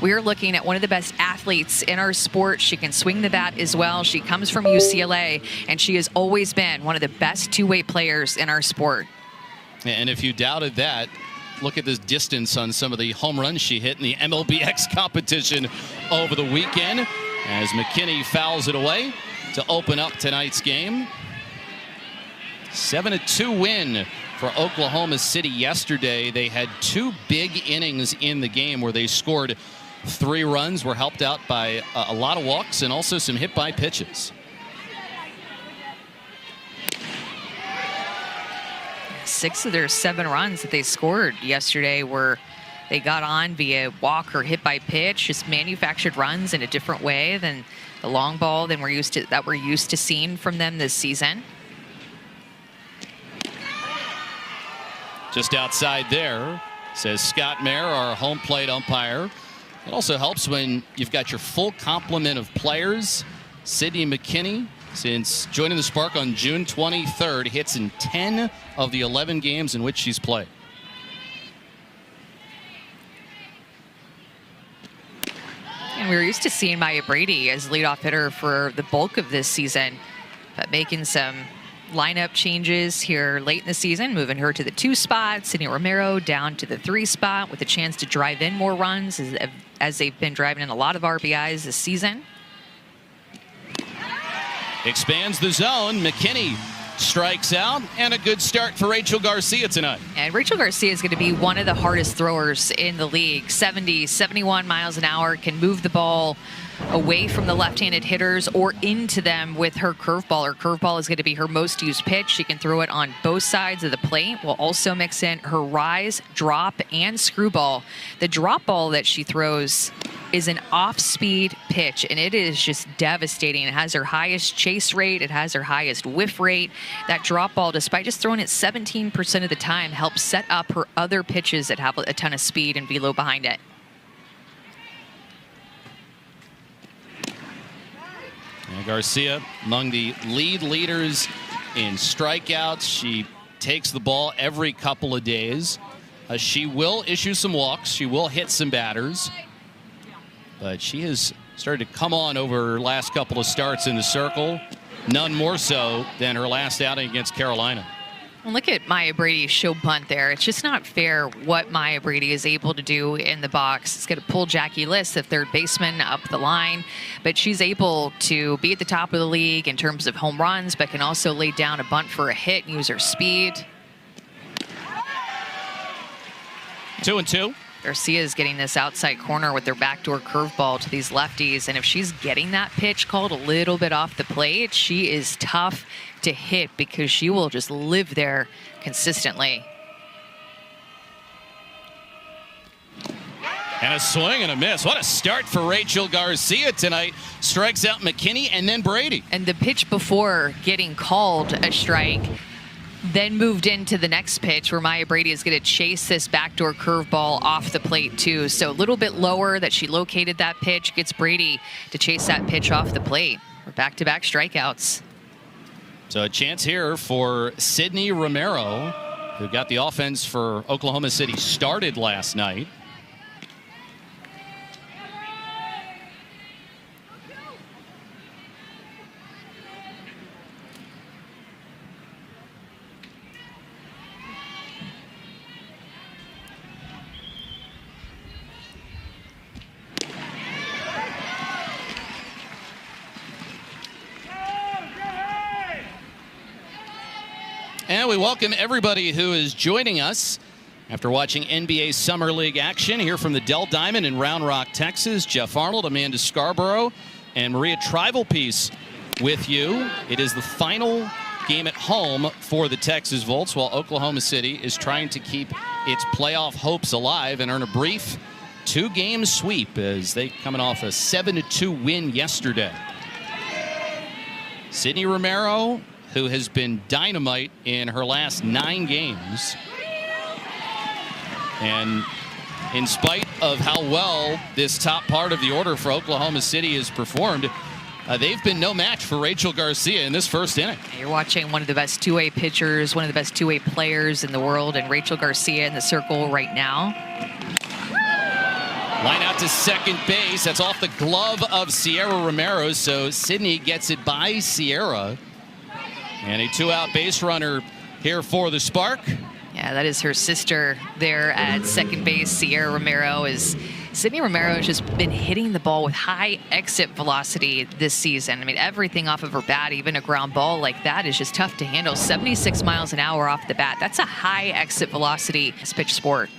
We are looking at one of the best athletes in our sport. She can swing the bat as well. She comes from UCLA, and she has always been one of the best two-way players in our sport. And if you doubted that, look at this distance on some of the home runs she hit in the MLBX competition over the weekend as McKinney fouls it away to open up tonight's game. 7-2 win for Oklahoma City yesterday. They had 2 big innings in the game where they scored 3 runs, were helped out by a lot of walks and also some hit by pitches. 6 of their 7 runs that they scored yesterday were they got on via walk or hit by pitch, just manufactured runs in a different way than the long ball than we're used to seeing from them this season. Just outside there, says Scott Mayer, our home plate umpire. It also helps when you've got your full complement of players. Sydney McKinney, since joining the Spark on June 23rd, hits in 10 of the 11 games in which she's played. And we were used to seeing Maya Brady as leadoff hitter for the bulk of this season, but making some lineup changes here late in the season, moving her to the 2 spot, Sydney Romero down to the 3 spot with a chance to drive in more runs as they've been driving in a lot of RBIs this season. Expands the zone. McKinney strikes out, and a good start for Rachel Garcia tonight. And Rachel Garcia is going to be one of the hardest throwers in the league. 70, 71 miles an hour, can move the ball away from the left-handed hitters or into them with her curveball. Her curveball is going to be her most used pitch. She can throw it on both sides of the plate. We'll also mix in her rise, drop, and screwball. The drop ball that she throws is an off-speed pitch, and it is just devastating. It has her highest chase rate. It has her highest whiff rate. That drop ball, despite just throwing it 17% of the time, helps set up her other pitches that have a ton of speed and velo behind it. And Garcia among the leaders in strikeouts. She takes the ball every couple of days. She will issue some walks. She will hit some batters. But she has started to come on over her last couple of starts in the circle. None more so than her last outing against Carolina. Well, look at Maya Brady's show bunt there. It's just not fair what Maya Brady is able to do in the box. It's going to pull Jackie Liss, the third baseman, up the line. But she's able to be at the top of the league in terms of home runs, but can also lay down a bunt for a hit and use her speed. 2-2. Garcia is getting this outside corner with their backdoor curveball to these lefties. And if she's getting that pitch called a little bit off the plate, she is tough to hit because she will just live there consistently. And a swing and a miss. What a start for Rachel Garcia tonight. Strikes out McKinney and then Brady. And the pitch before getting called a strike then moved into the next pitch where Maya Brady is going to chase this backdoor curveball off the plate too. So a little bit lower that she located that pitch, gets Brady to chase that pitch off the plate. We're back-to-back strikeouts. So a chance here for Sydney Romero, who got the offense for Oklahoma City started last night. And we welcome everybody who is joining us after watching NBA Summer League action here from the Dell Diamond in Round Rock, Texas. Jeff Arnold, Amanda Scarborough, and Maria Trivalpiece with you. It is the final game at home for the Texas Volts, while Oklahoma City is trying to keep its playoff hopes alive and earn a brief 2-game sweep as they coming off a 7-2 win yesterday. Sydney Romero, who has been dynamite in her last 9 games. And in spite of how well this top part of the order for Oklahoma City has performed, they've been no match for Rachel Garcia in this first inning. You're watching one of the best two-way pitchers, one of the best two-way players in the world, and Rachel Garcia in the circle right now. Line out to second base. That's off the glove of Sierra Romero, so Sydney gets it by Sierra. And a 2-out base runner here for the Spark. Yeah, that is her sister there at second base. Sierra Romero is... Sydney Romero has just been hitting the ball with high exit velocity this season. I mean, everything off of her bat, even a ground ball like that, is just tough to handle. 76 miles an hour off the bat. That's a high exit velocity pitch sport.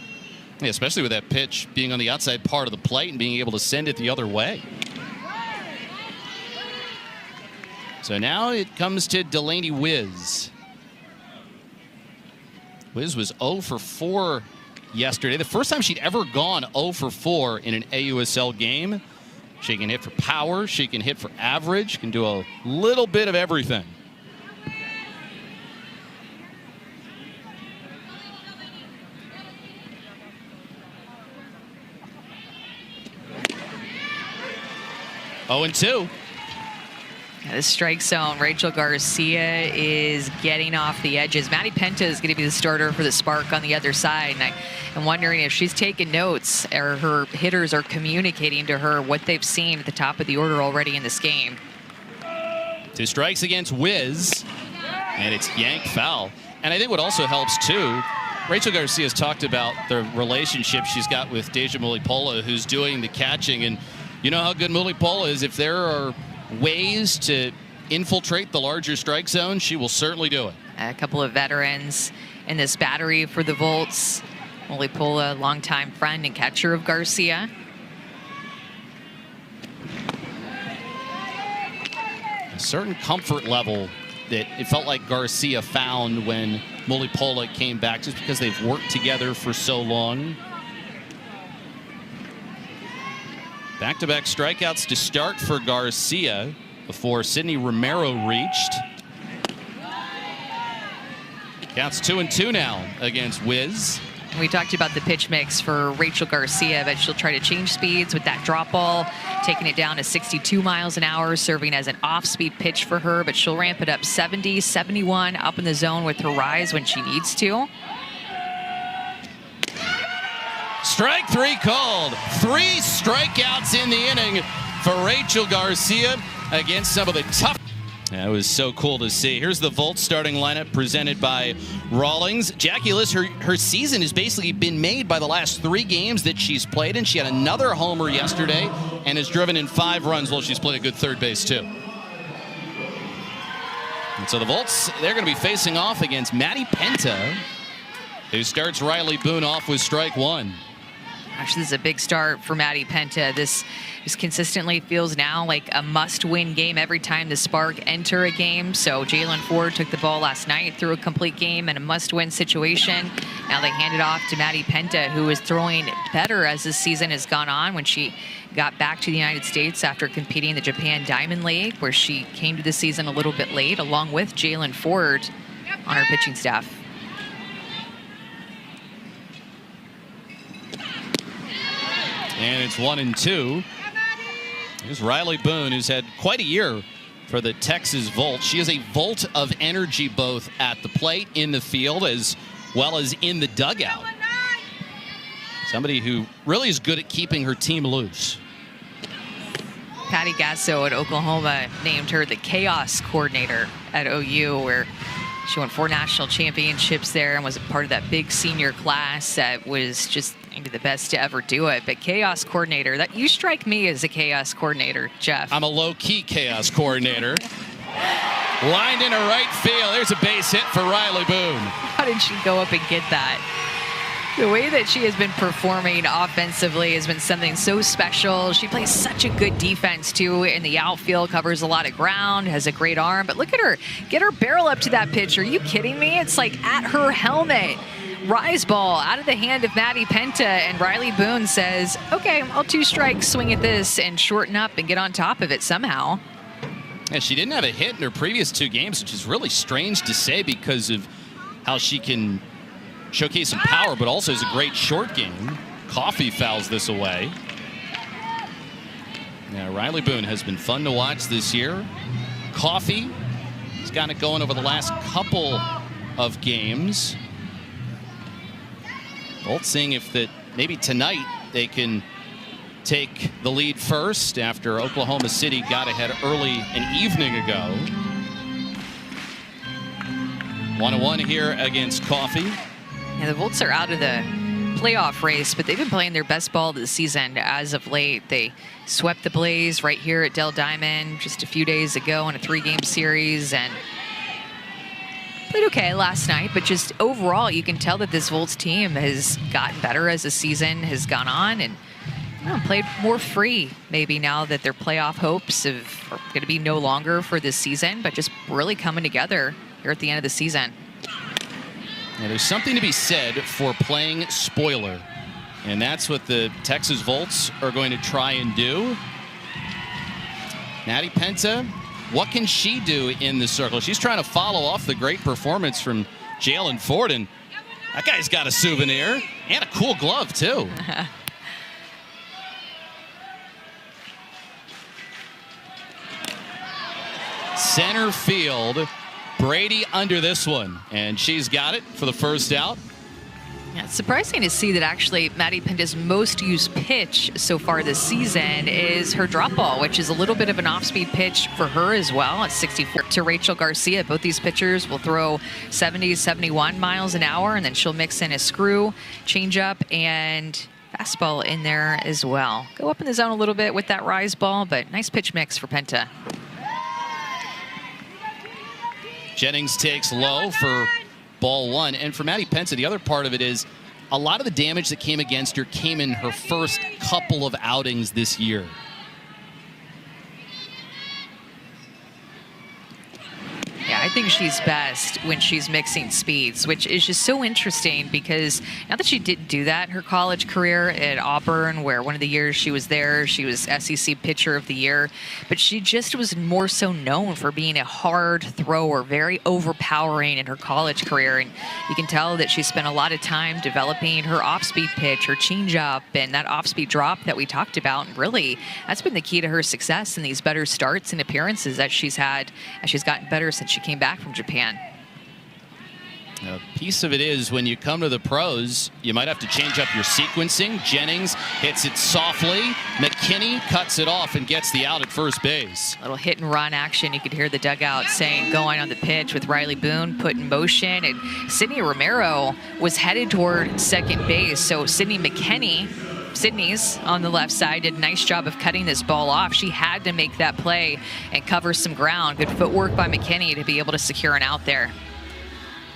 Yeah, especially with that pitch being on the outside part of the plate and being able to send it the other way. So now it comes to Delaney Wiz. Wiz was 0 for 4 yesterday. The first time she'd ever gone 0 for 4 in an AUSL game. She can hit for power. She can hit for average. Can do a little bit of everything. Oh, and 2. The strike zone, Rachel Garcia is getting off the edges. Maddie Penta is going to be the starter for the Spark on the other side. And I'm wondering if she's taking notes or her hitters are communicating to her what they've seen at the top of the order already in this game. 2 strikes against Wiz, and it's yanked foul. And I think what also helps, too, Rachel Garcia has talked about the relationship she's got with Deja Mulipola, who's doing the catching. And you know how good Mulipola is. If there are ways to infiltrate the larger strike zone, she will certainly do it. A couple of veterans in this battery for the Volts. Mulipola, longtime friend and catcher of Garcia. A certain comfort level that it felt like Garcia found when Mulipola came back, just because they've worked together for so long. Back-to-back strikeouts to start for Garcia before Sydney Romero reached. Counts 2-2 now against Wiz. We talked about the pitch mix for Rachel Garcia, but she'll try to change speeds with that drop ball, taking it down to 62 miles an hour, serving as an off-speed pitch for her, but she'll ramp it up 70, 71 up in the zone with her rise when she needs to. Strike 3 called. 3 strikeouts in the inning for Rachel Garcia against some of the tough. That was so cool to see. Here's the Volt starting lineup presented by Rawlings. Jackie Liss, her season has basically been made by the last 3 games that she's played in. She had another homer yesterday and has driven in 5 runs while she's played a good third base too. And so the Volts, they're going to be facing off against Maddie Penta, who starts Riley Boone off with strike 1. Actually, this is a big start for Maddie Penta. This consistently feels now like a must-win game every time the Spark enter a game. So Jalen Ford took the ball last night through a complete game in a must-win situation. Now they hand it off to Maddie Penta, who is throwing better as this season has gone on. When she got back to the United States after competing in the Japan Diamond League, where she came to the season a little bit late, along with Jalen Ford on her pitching staff. And it's 1-2. Here's Riley Boone, who's had quite a year for the Texas Volt. She is a volt of energy both at the plate, in the field, as well as in the dugout. Somebody who really is good at keeping her team loose. Patty Gasso at Oklahoma named her the chaos coordinator at OU, where she won 4 national championships there and was a part of that big senior class that was just maybe the best to ever do it. But chaos coordinator, that you strike me as a chaos coordinator, Jeff. I'm a low-key chaos coordinator. Lined into right field. There's a base hit for Riley Boone. How did she go up and get that? The way that she has been performing offensively has been something so special. She plays such a good defense, too, in the outfield, covers a lot of ground, has a great arm. But look at her. Get her barrel up to that pitch. Are you kidding me? It's like at her helmet. Rise ball out of the hand of Maddie Penta, and Riley Boone says, okay, I'll 2 strikes, swing at this, and shorten up and get on top of it somehow. Yeah, she didn't have a hit in her previous 2 games, which is really strange to say because of how she can showcase some power, but also is a great short game. Coffee fouls this away. Yeah, Riley Boone has been fun to watch this year. Coffee has gotten it going over the last couple of games. Both seeing if that maybe tonight they can take the lead first after Oklahoma City got ahead early an evening ago. 1-1 here against Coffee. Yeah, the Volts are out of the playoff race, but they've been playing their best ball of the season as of late. They swept the Blaze right here at Dell Diamond just a few days ago in a 3-game series and played okay last night, but just overall you can tell that this Volts team has gotten better as the season has gone on and played more free maybe now that their playoff hopes are going to be no longer for this season, but just really coming together here at the end of the season. Yeah, there's something to be said for playing spoiler, and that's what the Texas Volts are going to try and do. Maddie Penta, what can she do in the circle? She's trying to follow off the great performance from Jalen Ford, and that guy's got a souvenir and a cool glove too. Center field. Brady under this one, and she's got it for the first out. Yeah, it's surprising to see that actually Maddie Penta's most used pitch so far this season is her drop ball, which is a little bit of an off-speed pitch for her as well at 64 to Rachel Garcia. Both these pitchers will throw 70, 71 miles an hour, and then she'll mix in a screw, changeup, and fastball in there as well. Go up in the zone a little bit with that rise ball, but nice pitch mix for Penta. Jennings takes low for ball one. And for Maddie Penta, the other part of it is a lot of the damage that came against her came in her first couple of outings this year. Yeah, I think she's best when she's mixing speeds, which is just so interesting because now that she didn't do that in her college career at Auburn, where one of the years she was there, she was SEC Pitcher of the Year, but she just was more so known for being a hard thrower, very overpowering in her college career. And you can tell that she spent a lot of time developing her off-speed pitch, her changeup, and that off-speed drop that we talked about. And really, that's been the key to her success in these better starts and appearances that she's had as she's gotten better since she came back from Japan. A piece of it is when you come to the pros, you might have to change up your sequencing. Jennings hits it softly. McKinney cuts it off and gets the out at first base. A little hit and run action. You could hear the dugout saying going on the pitch with Riley Boone put in motion. And Sydney Romero was headed toward second base. So Sydney's on the left side did a nice job of cutting this ball off. She had to make that play and cover some ground. Good footwork by McKinney to be able to secure an out there.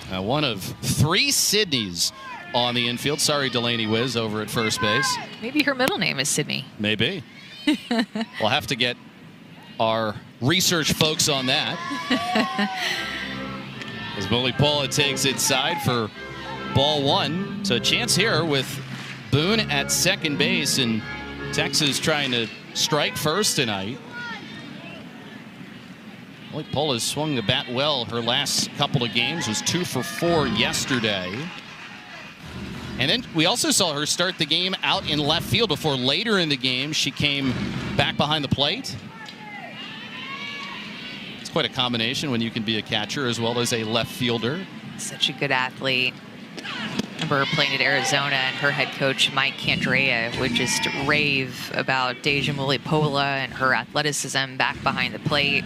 One of 3 Sydneys on the infield. Sorry, Delaney Wiz over at first base. Maybe her middle name is Sydney. Maybe. We'll have to get our research folks on that. As Molly Paula takes it side for ball one. So a chance here with Boone at second base, and Texas trying to strike first tonight. Molly Paula swung the bat well her last couple of games, was 2 for 4 yesterday. And then we also saw her start the game out in left field before later in the game she came back behind the plate. It's quite a combination when you can be a catcher as well as a left fielder. Such a good athlete. I remember her playing at Arizona, and her head coach, Mike Candrea, would just rave about Deja Mulipola and her athleticism back behind the plate.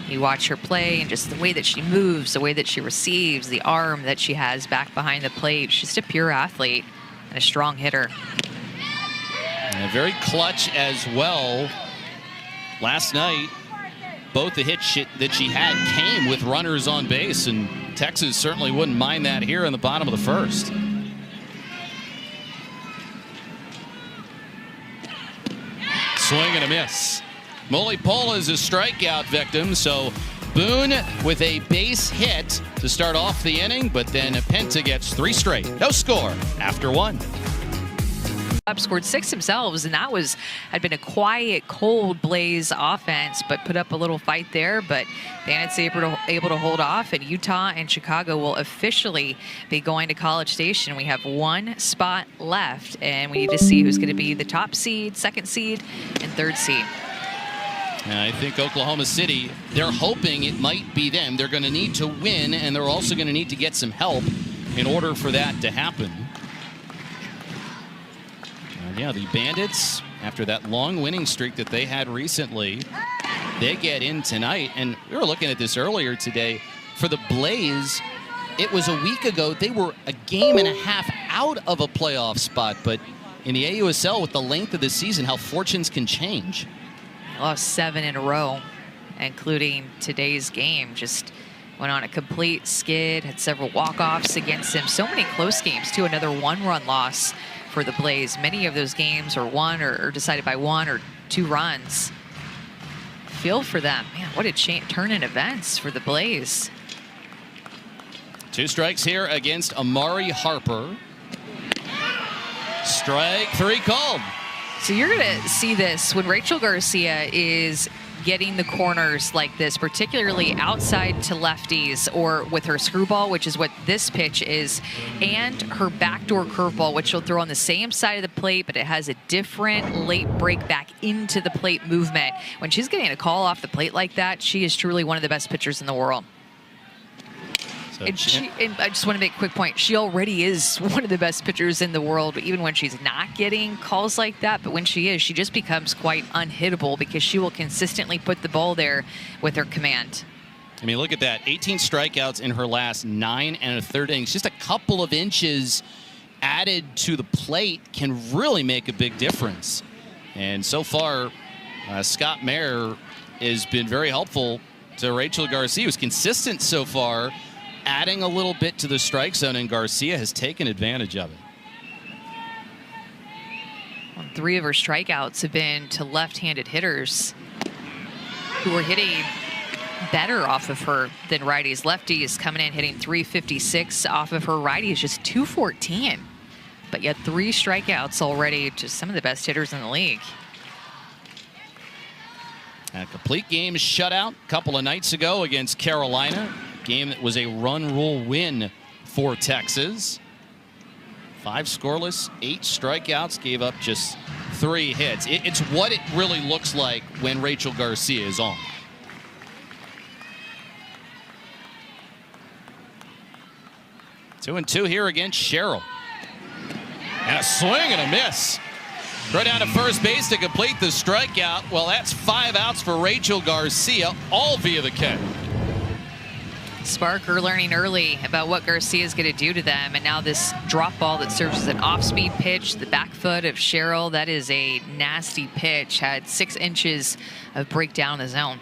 You watch her play and just the way that she moves, the way that she receives, the arm that she has back behind the plate. She's just a pure athlete and a strong hitter. And very clutch as well. Last night, both the hits that she had came with runners on base, and Texas certainly wouldn't mind that here in the bottom of the first. Swing and a miss. Molly Pola is a strikeout victim, so Boone with a base hit to start off the inning, but then Penta gets 3 straight. No score after 1. Scored 6 themselves, and that had been a quiet, cold Blaze offense, but put up a little fight there. But Bandits able to hold off, and Utah and Chicago will officially be going to College Station. We have 1 spot left, and we need to see who's going to be the top seed, second seed, and third seed. I think Oklahoma City, they're hoping it might be them. They're going to need to win, and they're also going to need to get some help in order for that to happen. Yeah, the Bandits after that long winning streak that they had recently. They get in tonight, and we were looking at this earlier today. For the Blaze, it was a week ago. They were a game and a half out of a playoff spot, but in the AUSL, with the length of the season, how fortunes can change. Lost 7 in a row, including today's game. Just went on a complete skid, had several walk-offs against him. So many close games, too. Another 1-run loss for the Blaze. Many of those games are won or decided by 1 or 2 runs. Feel for them. Man, what a turn in events for the Blaze. 2 strikes here against Amari Harper. Strike 3 called. So you're going to see this when Rachel Garcia is getting the corners like this, particularly outside to lefties or with her screwball, which is what this pitch is, and her backdoor curveball, which she'll throw on the same side of the plate, but it has a different late break back into the plate movement. When she's getting a call off the plate like that, she is truly one of the best pitchers in the world. And I just want to make a quick point. She already is one of the best pitchers in the world, even when she's not getting calls like that. But when she is, she just becomes quite unhittable because she will consistently put the ball there with her command. I mean, look at that. 18 strikeouts in her last 9 1/3 innings. Just a couple of inches added to the plate can really make a big difference. And so far, Scott Mayer has been very helpful to Rachel Garcia. He was consistent so far, adding a little bit to the strike zone, and Garcia has taken advantage of it. Well, 3 of her strikeouts have been to left-handed hitters who were hitting better off of her than righties. Lefties coming in hitting 356 off of her. Righties just 214. But yet 3 strikeouts already to some of the best hitters in the league. A complete game shutout a couple of nights ago against Carolina. Game that was a run rule win for Texas. 5 scoreless, 8 strikeouts, gave up just 3 hits. It's what it really looks like when Rachel Garcia is on. Two and 2 here against Sherrill. And a swing and a miss. Throw down to first base to complete the strikeout. Well, that's 5 outs for Rachel Garcia, all via the K. Sparker learning early about what Garcia is going to do to them, and now this drop ball that serves as an off-speed pitch, the back foot of Sherrill, that is a nasty pitch, had 6 inches of breakdown in the zone.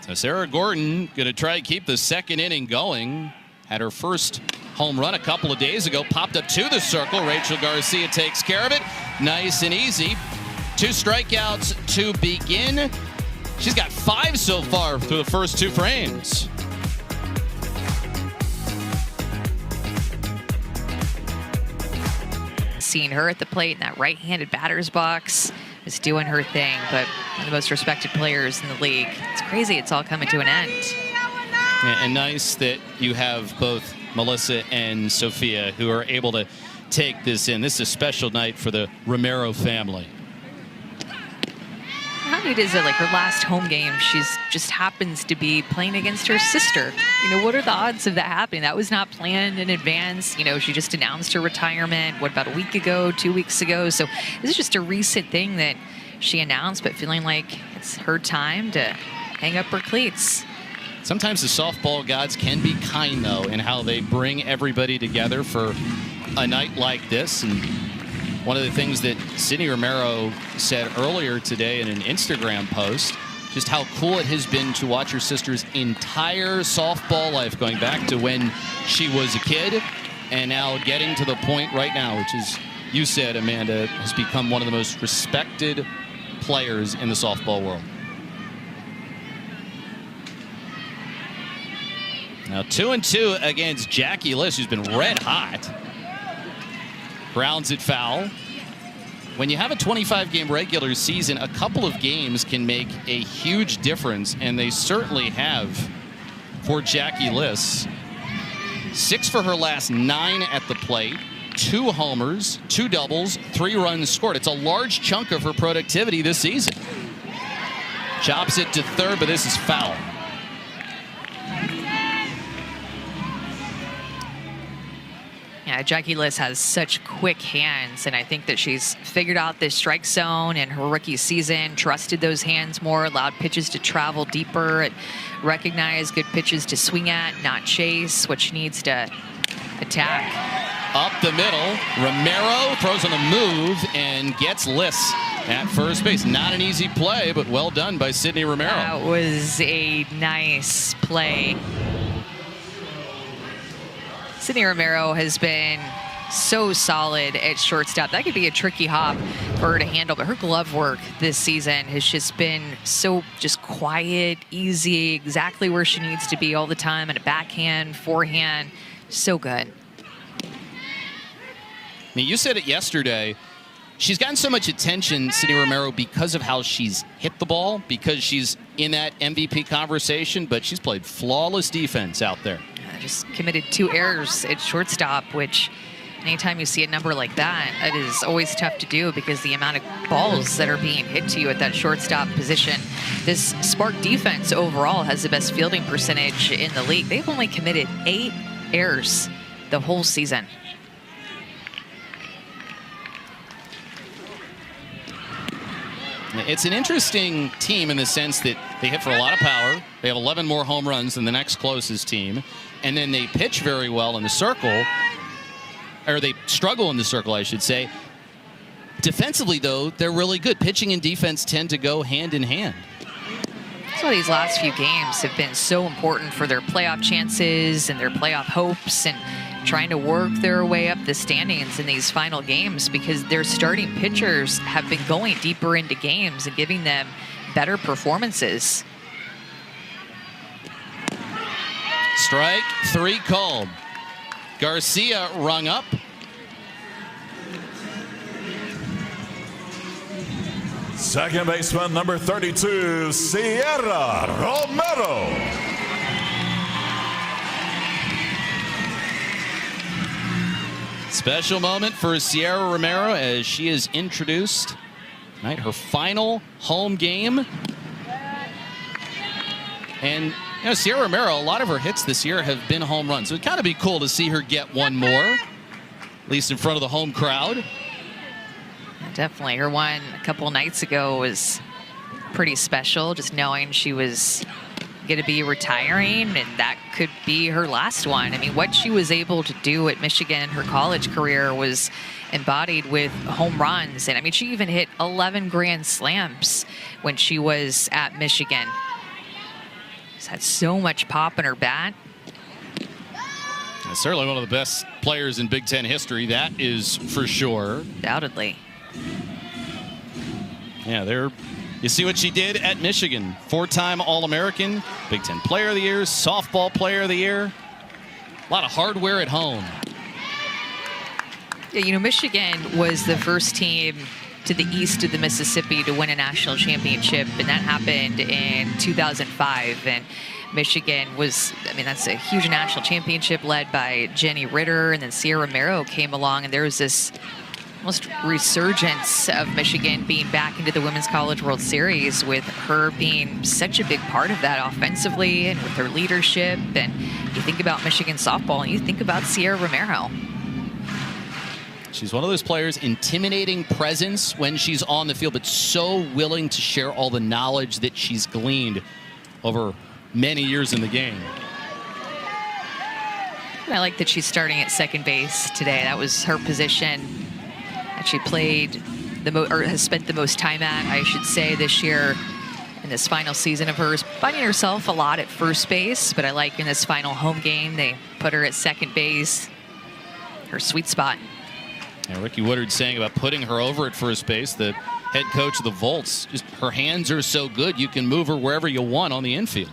So Sarah Gordon going to try to keep the 2nd inning going. Had her first home run a couple of days ago, popped up to the circle. Rachel Garcia takes care of it. Nice and easy. 2 strikeouts to begin. She's got 5 so far through the first 2 frames. Seeing her at the plate in that right-handed batter's box is doing her thing, but one of the most respected players in the league. It's crazy it's all coming to an end. Yeah, and nice that you have both Melissa and Sophia who are able to take this in. This is a special night for the Romero family. How neat is it, like her last home game, she's just happens to be playing against her sister. You know, what are the odds of that happening? That was not planned in advance. You know, she just announced her retirement, what, about a week ago, 2 weeks ago? So this is just a recent thing that she announced, but feeling like it's her time to hang up her cleats. Sometimes the softball gods can be kind, though, in how they bring everybody together for a night like this. And one of the things that Sydney Romero said earlier today in an Instagram post, just how cool it has been to watch her sister's entire softball life, going back to when she was a kid and now getting to the point right now, which is, you said, Amanda, has become one of the most respected players in the softball world. Now 2 and 2 against Jackie Liss, who's been red hot. Grounds it foul. When you have a 25-game regular season, a couple of games can make a huge difference, and they certainly have for Jackie Liss. 6 for her last 9 at the plate, 2 homers, 2 doubles, 3 runs scored. It's a large chunk of her productivity this season. Chops it to third, but this is foul. Yeah, Jackie Liss has such quick hands, and I think that she's figured out this strike zone in her rookie season, trusted those hands more, allowed pitches to travel deeper, and recognize good pitches to swing at, not chase, what she needs to attack. Up the middle, Romero throws on the move and gets Liss at first base. Not an easy play, but well done by Sydney Romero. That was a nice play. Sydney Romero has been so solid at shortstop. That could be a tricky hop for her to handle, but her glove work this season has just been so just quiet, easy, exactly where she needs to be all the time, and a backhand, forehand, so good. I mean, you said it yesterday. She's gotten so much attention, Sydney Romero, because of how she's hit the ball, because she's in that MVP conversation, but she's played flawless defense out there. Just committed 2 errors at shortstop, which anytime you see a number like that, it is always tough to do because the amount of balls that are being hit to you at that shortstop position. This Spark defense overall has the best fielding percentage in the league. They've only committed 8 errors the whole season. It's an interesting team in the sense that they hit for a lot of power. They have 11 more home runs than the next closest team. And then they pitch very well in the circle. Or they struggle in the circle, I should say. Defensively, though, they're really good. Pitching and defense tend to go hand in hand. That's why these last few games have been so important for their playoff chances and their playoff hopes, and trying to work their way up the standings in these final games, because their starting pitchers have been going deeper into games and giving them better performances. Strike 3 called. Garcia rung up. Second baseman, number 32, Sierra Romero. Special moment for Sierra Romero as she is introduced. Right, her final home game. And you know, Sierra Romero, a lot of her hits this year have been home runs. So it'd kind of be cool to see her get one more, at least in front of the home crowd. Definitely. Her one a couple nights ago was pretty special, just knowing she was going to be retiring, and that could be her last one. I mean, what she was able to do at Michigan in her college career was embodied with home runs. And I mean, she even hit 11 grand slams when she was at Michigan. She's had so much pop in her bat. Certainly one of the best players in Big Ten history, that is for sure. Undoubtedly. Yeah, you see what she did at Michigan. 4-time All-American, Big Ten Player of the Year, Softball Player of the Year. A lot of hardware at home. Yeah, you know, Michigan was the first team to the east of the Mississippi to win a national championship, and that happened in 2005. And Michigan was, I mean, that's a huge national championship led by Jenny Ritter, and then Sierra Romero came along, and there was this almost resurgence of Michigan being back into the Women's College World Series, with her being such a big part of that offensively and with her leadership. And you think about Michigan softball and you think about Sierra Romero. She's one of those players, intimidating presence when she's on the field, but so willing to share all the knowledge that she's gleaned over many years in the game. And I like that she's starting at second base today. That was her position that she played or has spent the most time at, I should say, this year in this final season of hers. Finding herself a lot at first base, but I like in this final home game, they put her at second base, her sweet spot. Yeah, Ricky Woodard saying about putting her over at first base, the head coach of the Volts, just her hands are so good, you can move her wherever you want on the infield.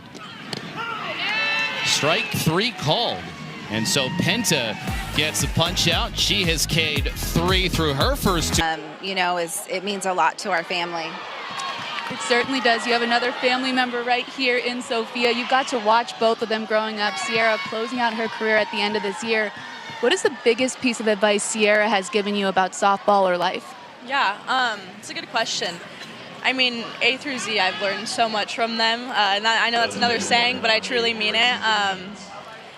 Strike 3 called. And so Penta gets the punch out. She has K'd 3 through her first 2. You know, it means a lot to our family. It certainly does. You have another family member right here in Sophia. You got to watch both of them growing up. Sierra closing out her career at the end of this year. What is the biggest piece of advice Sierra has given you about softball or life? Yeah, it's a good question. I mean, A through Z, I've learned so much from them. And I know that's another saying, but I truly mean it.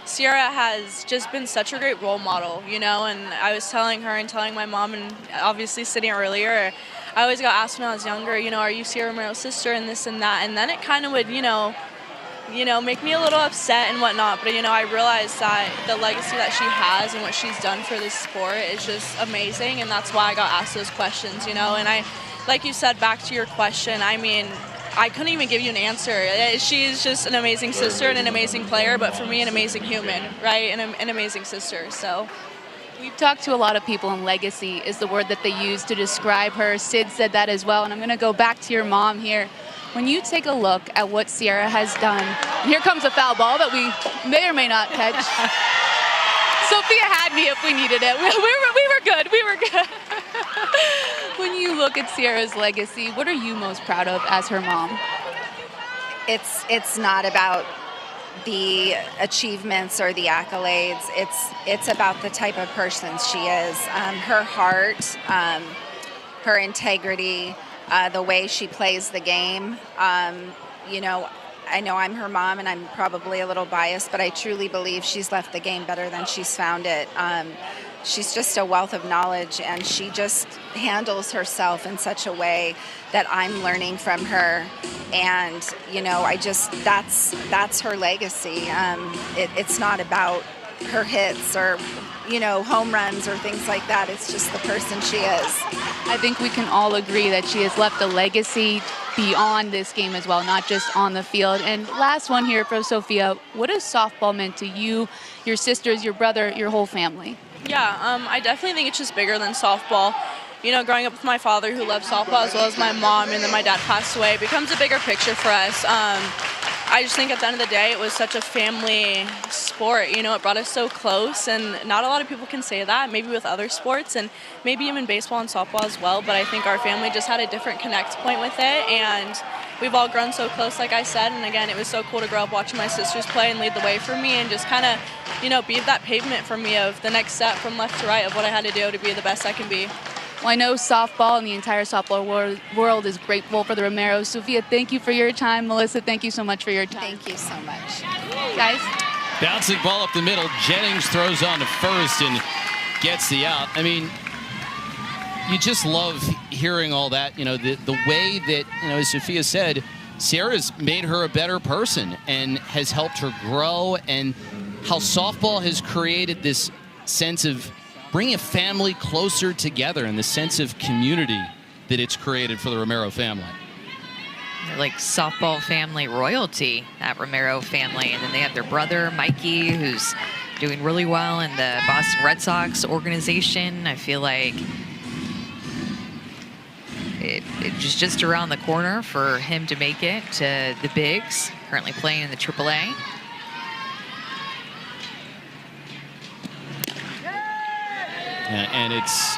Sierra has just been such a great role model, you know, and I was telling her and telling my mom, and obviously sitting earlier, I always got asked when I was younger, you know, are you Sierra Romero's sister and this and that, and then it kind of would, you know, make me a little upset and whatnot, but, you know, I realized that the legacy that she has and what she's done for this sport is just amazing, and that's why I got asked those questions, you know, and like you said, back to your question, I mean, I couldn't even give you an answer. She's just an amazing sister and an amazing player, but for me, an amazing human, right, and an amazing sister, so. We've talked to a lot of people, and legacy is the word that they use to describe her. Sid said that as well, and I'm going to go back to your mom here. When you take a look at what Sierra has done, and here comes a foul ball that we may or may not catch. Sophia had me if we needed it. We were good. We were good. When you look at Sierra's legacy, what are you most proud of as her mom? It's not about the achievements or the accolades. It's about the type of person she is. Her heart, her integrity, the way she plays the game. You know, I know I'm her mom and I'm probably a little biased, but I truly believe she's left the game better than she's found it. She's just a wealth of knowledge, and she just handles herself in such a way that I'm learning from her. And, you know, that's her legacy. It's not about her hits or, you know, home runs or things like that. It's just the person she is. I think we can all agree that she has left a legacy beyond this game as well, not just on the field. And last one here for Sophia, what has softball meant to you, your sisters, your brother, your whole family? Yeah, I definitely think it's just bigger than softball. You know, growing up with my father who loved softball as well as my mom, and then my dad passed away, it becomes a bigger picture for us. I just think at the end of the day, it was such a family sport. You know, it brought us so close, and not a lot of people can say that, maybe with other sports, and maybe even baseball and softball as well, but I think our family just had a different connect point with it, and we've all grown so close, like I said, and again, it was so cool to grow up watching my sisters play and lead the way for me, and just kind of, you know, be that pavement for me of the next step from left to right of what I had to do to be the best I can be. Well, I know softball and the entire softball world is grateful for the Romeros. Sophia, thank you for your time. Melissa, thank you so much for your time. Thank you so much. Guys. Bouncing ball up the middle. Jennings throws on to first and gets the out. I mean, you just love hearing all that. You know, the way that, you know, as Sophia said, Sierra's made her a better person and has helped her grow, and how softball has created this sense of bringing a family closer together and the sense of community that it's created for the Romero family. They're like softball family royalty, that Romero family. And then they have their brother, Mikey, who's doing really well in the Boston Red Sox organization. I feel like it's just around the corner for him to make it to the bigs, currently playing in the AAA. And it's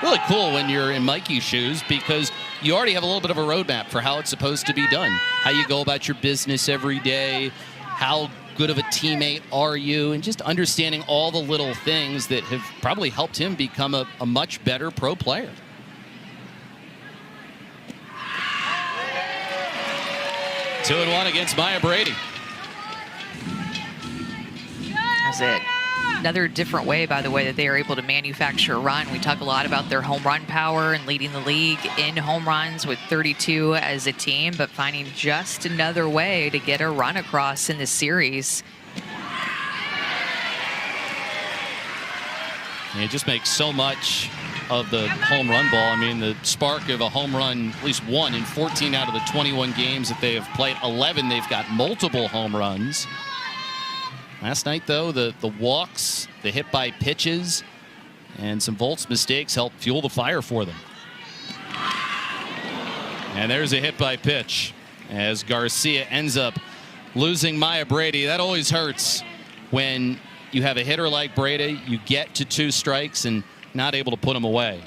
really cool when you're in Mikey's shoes, because you already have a little bit of a roadmap for how it's supposed to be done, how you go about your business every day, how good of a teammate are you, and just understanding all the little things that have probably helped him become a much better pro player. Two and one against Maya Brady. That's it. Another different way, by the way, that they are able to manufacture a run. We talk a lot about their home run power and leading the league in home runs with 32 as a team, but finding just another way to get a run across in this series. It just makes so much of the home run ball. I mean, the spark of a home run, at least one in 14 out of the 21 games that they have played. 11, they've got multiple home runs. Last night, though, the walks, the hit by pitches, and some Volt's mistakes helped fuel the fire for them. And there's a hit by pitch as Garcia ends up losing Maya Brady. That always hurts when you have a hitter like Brady, you get to 2 strikes and not able to put them away.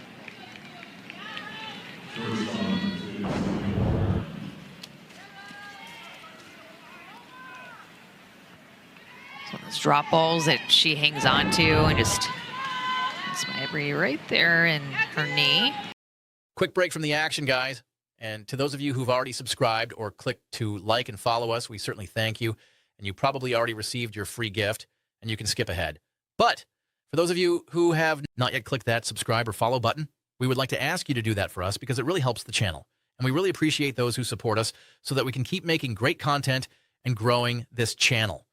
Those drop balls that she hangs on to and just gets Maya Brady right there in her knee. Quick break from the action, guys. And to those of you who've already subscribed or clicked to like and follow us, we certainly thank you. and you probably already received your free gift, and you can skip ahead. But for those of you who have not yet clicked that subscribe or follow button, we would like to ask you to do that for us because it really helps the channel. And we really appreciate those who support us so that we can keep making great content and growing this channel.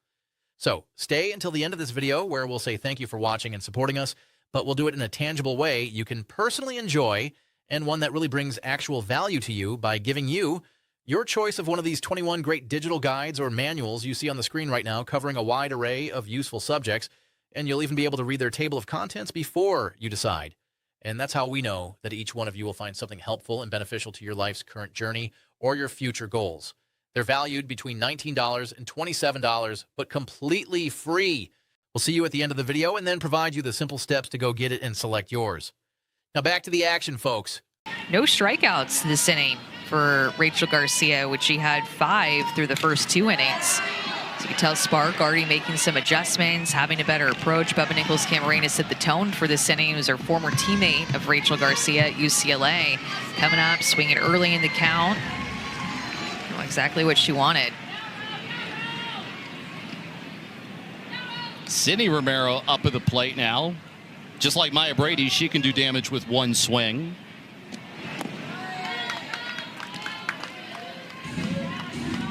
So stay until the end of this video where we'll say thank you for watching and supporting us, but we'll do it in a tangible way you can personally enjoy and one that really brings actual value to you by giving you your choice of one of these 21 great digital guides or manuals you see on the screen right now covering a wide array of useful subjects, and you'll even be able to read their table of contents before you decide. And that's how we know that each one of you will find something helpful and beneficial to your life's current journey or your future goals. They're valued between $19 and $27, but completely free. We'll see you at the end of the video and then provide you the simple steps to go get it and select yours. Now back to the action, folks. No strikeouts this inning for Rachel Garcia, which she had 5 through the first 2 innings. So you can tell Spark already making some adjustments, having a better approach. Bubba Nichols-Camarena set the tone for this inning. He was her former teammate of Rachel Garcia at UCLA. Coming up, swinging early in the count. Exactly what she wanted. Sydney Romero up at the plate now. Just like Maya Brady, she can do damage with one swing.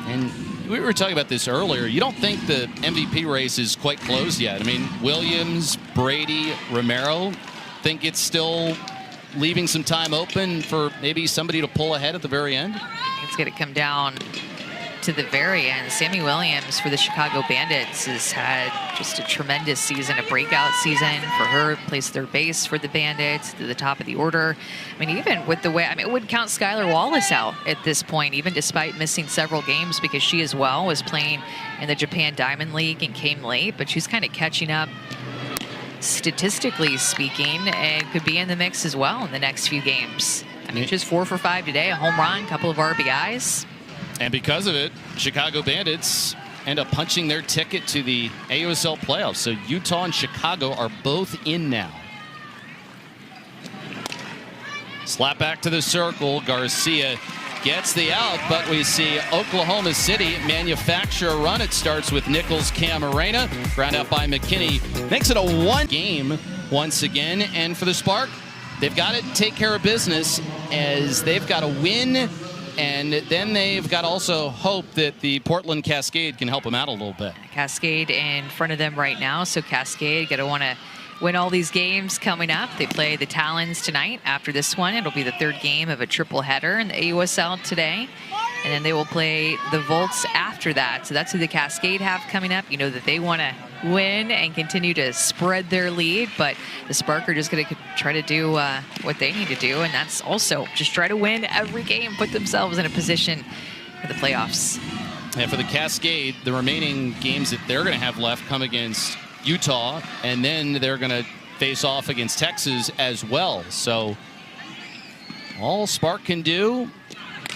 And we were talking about this earlier. You don't think the MVP race is quite closed yet. I mean, Williams, Brady, Romero, think it's still leaving some time open for maybe somebody to pull ahead at the very end? It's going to come down to the very end. Sammy Williams for the Chicago Bandits has had just a tremendous season, a breakout season for her. Plays third base for the Bandits to the top of the order. I mean, even with the way, I mean, it would count Skylar Wallace out at this point, even despite missing several games because she as well was playing in the Japan Diamond League and came late, but she's kind of catching up statistically speaking and could be in the mix as well in the next few games. I mean, she's 4 for 5 today, a home run, couple of RBIs. And because of it, Chicago Bandits end up punching their ticket to the AUSL playoffs. So Utah and Chicago are both in now. Slap back to the circle. Garcia gets the out, but we see Oklahoma City manufacture a run. It starts with Nichols-Camarena, ground out by McKinney. Makes it a 1 game once again. And for the Spark, they've got to take care of business as they've got to win. And then they've got to also hope that the Portland Cascade can help them out a little bit. Cascade in front of them right now, so Cascade going to want to win all these games coming up. They play the Talons tonight. After this one, it'll be the 3rd game of a triple header in the AUSL today. And then they will play the Volts after that. So that's who the Cascade have coming up. You know that they want to win and continue to spread their lead, but the Spark are just going to try to do what they need to do, and that's also just try to win every game, put themselves in a position for the playoffs. And for the Cascade, the remaining games that they're going to have left come against Utah, and then they're going to face off against Texas as well. So all Spark can do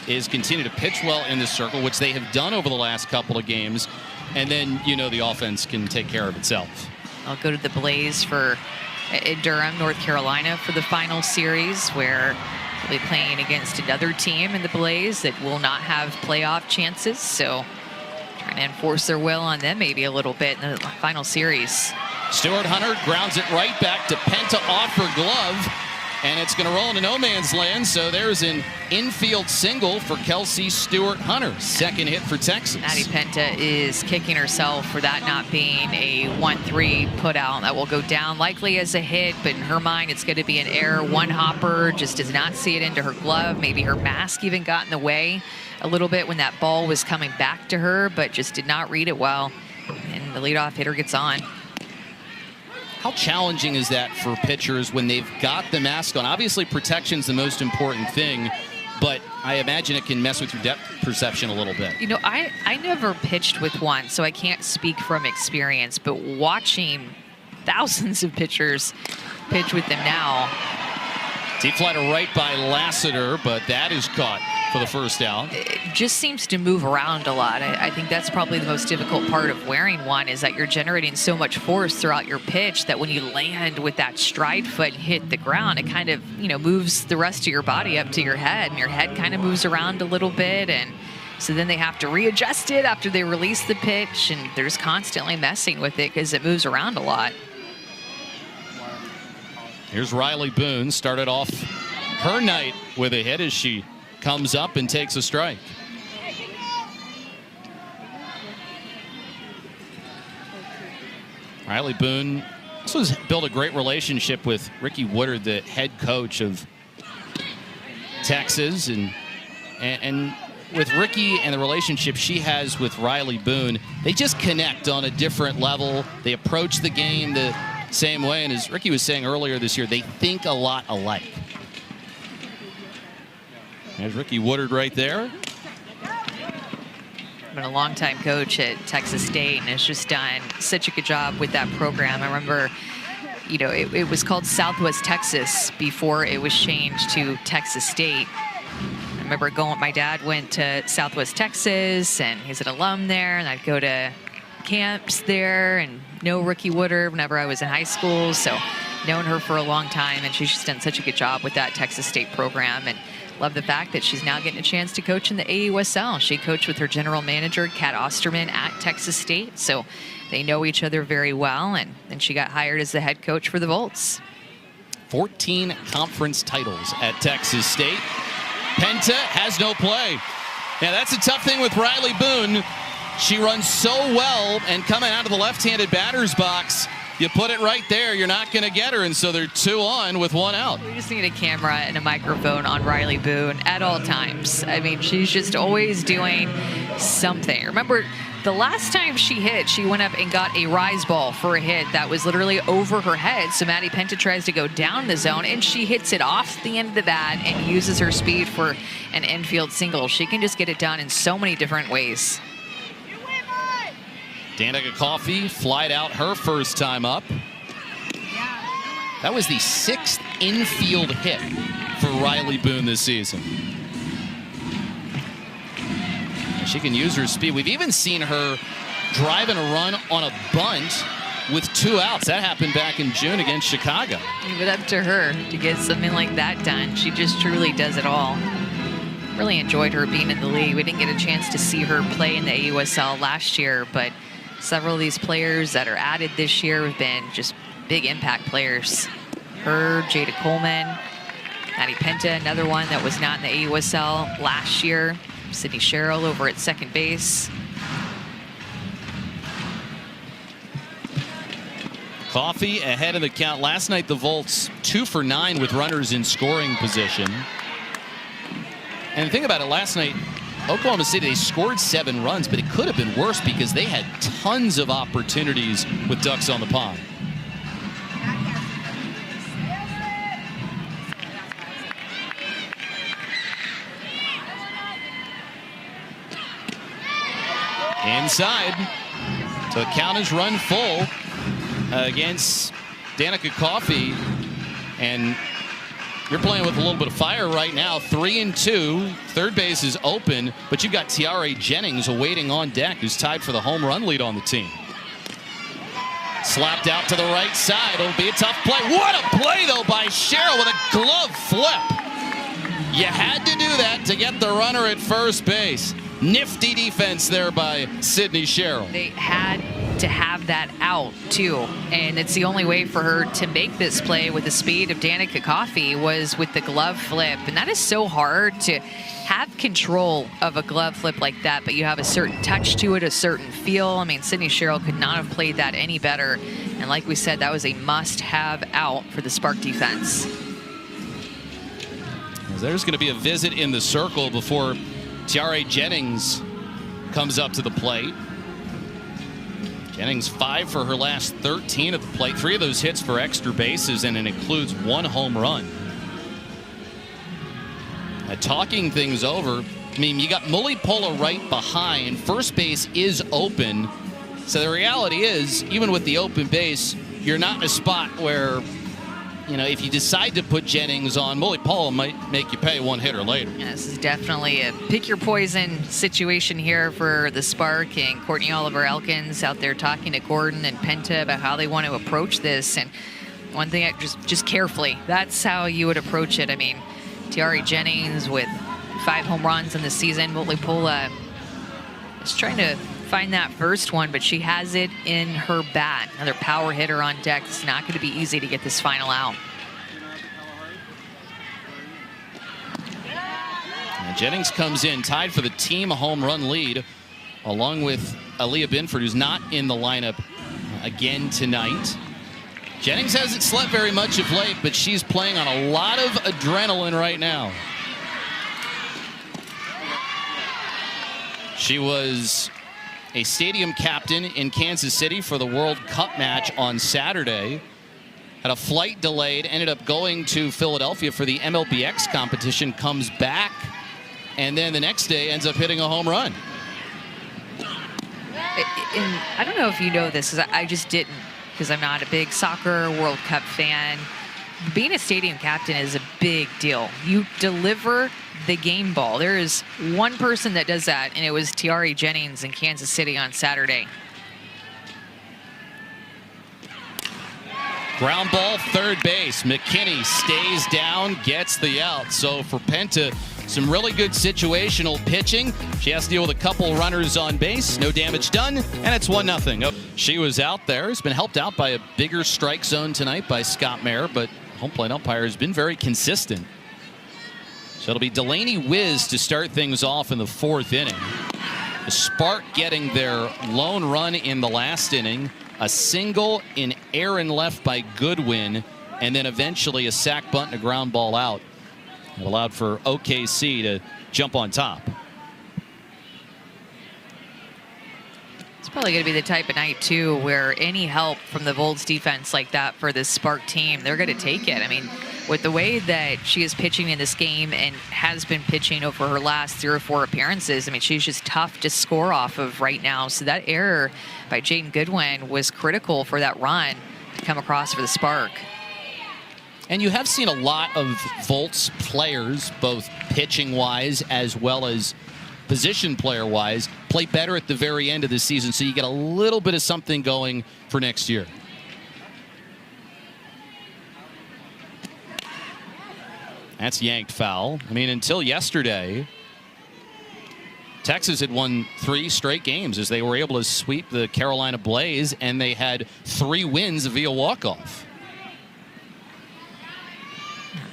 is continue to pitch well in the circle, which they have done over the last couple of games. And then, you know, the offense can take care of itself. I'll go to the Blaze for Durham, North Carolina for the final series, where they'll be playing against another team in the Blaze that will not have playoff chances. So trying to enforce their will on them maybe a little bit in the final series. Stewart Hunter grounds it right back to Penta off her glove. And it's going to roll into no man's land, so there's an infield single for Kelsey Stewart Hunter. 2nd hit for Texas. Maddie Penta is kicking herself for that not being a 1-3 put out. That will go down likely as a hit, but in her mind it's going to be an error. One hopper just does not see it into her glove. Maybe her mask even got in the way a little bit when that ball was coming back to her, but just did not read it well. And the leadoff hitter gets on. How challenging is that for pitchers when they've got the mask on? Obviously, protection's the most important thing, but I imagine it can mess with your depth perception a little bit. You know, I never pitched with one, so I can't speak from experience, but watching thousands of pitchers pitch with them now. Deep fly to right by Lassiter, but that is caught for the first out. It just seems to move around a lot. I think that's probably the most difficult part of wearing one, is that you're generating so much force throughout your pitch that when you land with that stride foot and hit the ground, it kind of, you know, moves the rest of your body up to your head, and your head kind of moves around a little bit, and So then they have to readjust it after they release the pitch, and they're just constantly messing with it because it moves around a lot. Here's Riley Boone, started off her night with a hit as she comes up and takes a strike. Riley Boone also has built a great relationship with Ricky Woodard, the head coach of Texas, and with Ricky and the relationship she has with Riley Boone, they just connect on a different level. They approach the game the same way, and as Ricky was saying earlier this year, they think a lot alike. There's Ricky Woodard right there. Been a longtime coach at Texas State and has just done such a good job with that program. I remember, you know, it was called Southwest Texas before it was changed to Texas State. I remember my dad went to Southwest Texas and he's an alum there, and I'd go to camps there and know Ricky Woodard whenever I was in high school. So known her for a long time, and she's just done such a good job with that Texas State program. And love the fact that she's now getting a chance to coach in the AUSL. She coached with her general manager, Kat Osterman, at Texas State. So they know each other very well. And then she got hired as the head coach for the Volts. 14 conference titles at Texas State. Penta has no play. Yeah, that's a tough thing with Riley Boone. She runs so well, and coming out of the left-handed batter's box, you put it right there, you're not going to get her, and so they're 2 on with 1 out. We just need a camera and a microphone on Riley Boone at all times. I mean, she's just always doing something. Remember, the last time she hit, she went up and got a rise ball for a hit that was literally over her head. So Maddie Penta tries to go down the zone, and she hits it off the end of the bat and uses her speed for an infield single. She can just get it done in so many different ways. Danica Coffey flied out her first time up. That was the 6th infield hit for Riley Boone this season. She can use her speed. We've even seen her driving a run on a bunt with 2 outs. That happened back in June against Chicago. Leave it up to her to get something like that done. She just truly does it all. Really enjoyed her being in the league. We didn't get a chance to see her play in the AUSL last year, but several of these players that are added this year have been just big impact players. Her, Jada Coleman, Maddie Penta, another one that was not in the AUSL last year. Sydney Sherrill over at second base. Coffey ahead of the count. Last night, the Volts 2 for 9 with runners in scoring position. And think about it, last night, Oklahoma City, they scored 7 runs, but it could have been worse because they had tons of opportunities with ducks on the pond. Inside. So the count is run full against Danica Coffey. And you're playing with a little bit of fire right now. 3-2. Third base is open, but you've got Tiare Jennings awaiting on deck, who's tied for the home run lead on the team. Slapped out to the right side. It'll be a tough play. What a play, though, by Sherrill with a glove flip. You had to do that to get the runner at first base. Nifty defense there by Sydney Sherrill. They had to have that out, too. And it's the only way for her to make this play with the speed of Danica Coffey was with the glove flip. And that is so hard to have control of a glove flip like that, but you have a certain touch to it, a certain feel. I mean, Sydney Sherrill could not have played that any better. And like we said, that was a must-have out for the Spark defense. There's going to be a visit in the circle before Tiare Jennings comes up to the plate. Jennings 5 for her last 13 at the plate. 3 of those hits for extra bases, and it includes 1 home run. Talking things over, I mean, you got Mulipola right behind. First base is open. So the reality is, even with the open base, you're not in a spot where, you know, if you decide to put Jennings on, Mulipola might make you pay 1 hitter later. Yeah, this is definitely a pick your poison situation here for the Spark, and Courtney Oliver Elkins out there talking to Gordon and Penta about how they want to approach this. And one thing, just carefully, that's how you would approach it. I mean, Tiare Jennings with 5 home runs in the season. Mulipola Just trying to find that first one, but she has it in her bat. Another power hitter on deck. It's not going to be easy to get this final out. And Jennings comes in tied for the team home run lead, along with Aaliyah Binford, who's not in the lineup again tonight. Jennings hasn't slept very much of late, but she's playing on a lot of adrenaline right now. She was a stadium captain in Kansas City for the World Cup match on Saturday. Had a flight delayed, ended up going to Philadelphia for the MLBX competition, comes back, and then the next day ends up hitting a home run. And I don't know if you know this, because I just didn't, because I'm not a big soccer World Cup fan. Being a stadium captain is a big deal. You deliver the game ball. There is one person that does that, and it was Tiare Jennings in Kansas City on Saturday. Ground ball, third base. McKinney stays down, gets the out. So for Penta, some really good situational pitching. She has to deal with a couple runners on base. No damage done, and it's 1-0. Oh, she was out there. Has been helped out by a bigger strike zone tonight by Scott Mayer, but home plate umpire has been very consistent. So it'll be Delaney Wiz to start things off in the 4th inning. The Spark getting their lone run in the last inning. A single in air and left by Goodwin, and then eventually a sac bunt and a ground ball out. It allowed for OKC to jump on top. It's probably going to be the type of night, too, where any help from the Volts defense like that for this Spark team, they're going to take it. I mean, with the way that she is pitching in this game and has been pitching over her last 3 or 4 appearances, I mean, she's just tough to score off of right now. So that error by Jaden Goodwin was critical for that run to come across for the Spark. And you have seen a lot of Volts players, both pitching-wise as well as position player-wise, play better at the very end of the season, so you get a little bit of something going for next year. That's yanked foul. I mean, until yesterday, Texas had won 3 straight games as they were able to sweep the Carolina Blaze, and they had 3 wins via walk-off.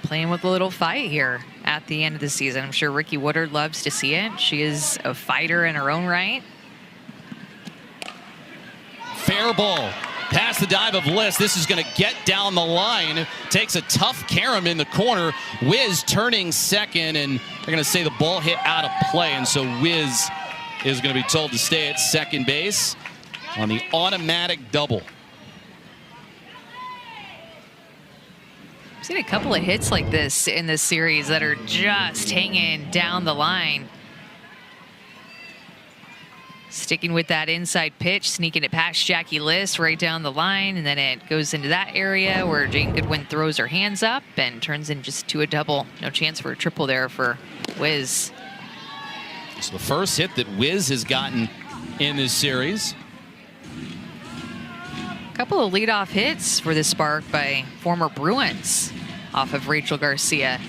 Playing with a little fight here at the end of the season. I'm sure Ricky Woodard loves to see it. She is a fighter in her own right. Fair ball. Past the dive of Liss. This is going to get down the line. Takes a tough carom in the corner. Wiz turning second, and they're going to say the ball hit out of play. And so Wiz is going to be told to stay at second base on the automatic double. I've seen a couple of hits like this in this series that are just hanging down the line. Sticking with that inside pitch, sneaking it past Jackie Liss right down the line, and then it goes into that area where Jane Goodwin throws her hands up and turns in just to a double. No chance for a triple there for Wiz. It's the first hit that Wiz has gotten in this series. A couple of leadoff hits for the Spark by former Bruins off of Rachel Garcia.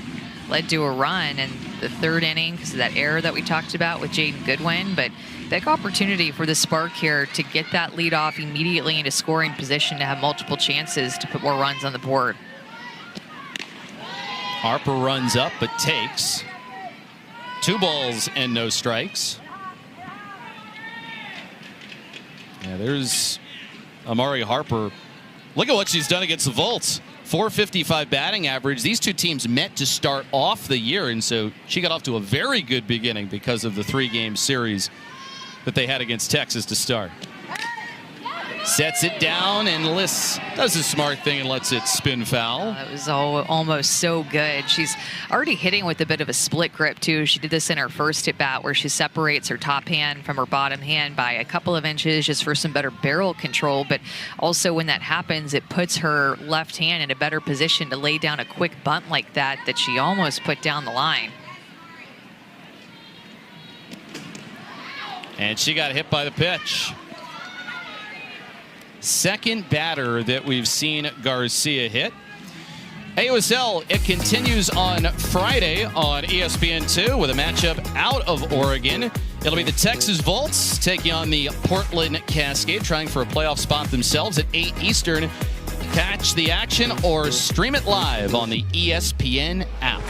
Led to a run in the 3rd inning because of that error that we talked about with Jaden Goodwin. But big opportunity for the Spark here to get that lead off immediately into scoring position to have multiple chances to put more runs on the board. Harper runs up but takes 2 balls and no strikes. Yeah, there's Amari Harper. Look at what she's done against the Volts. .455 batting average. These 2 teams met to start off the year, and so she got off to a very good beginning because of the 3-game series that they had against Texas to start. Sets it down, and Liss does a smart thing and lets it spin foul. That was almost so good. She's already hitting with a bit of a split grip, too. She did this in her first at-bat where she separates her top hand from her bottom hand by a couple of inches just for some better barrel control. But also when that happens, it puts her left hand in a better position to lay down a quick bunt like that she almost put down the line. And she got hit by the pitch. Second batter that we've seen Garcia hit. AUSL, it continues on Friday on ESPN2 with a matchup out of Oregon. It'll be the Texas Volts taking on the Portland Cascade, trying for a playoff spot themselves at 8 Eastern. Catch the action or stream it live on the ESPN app.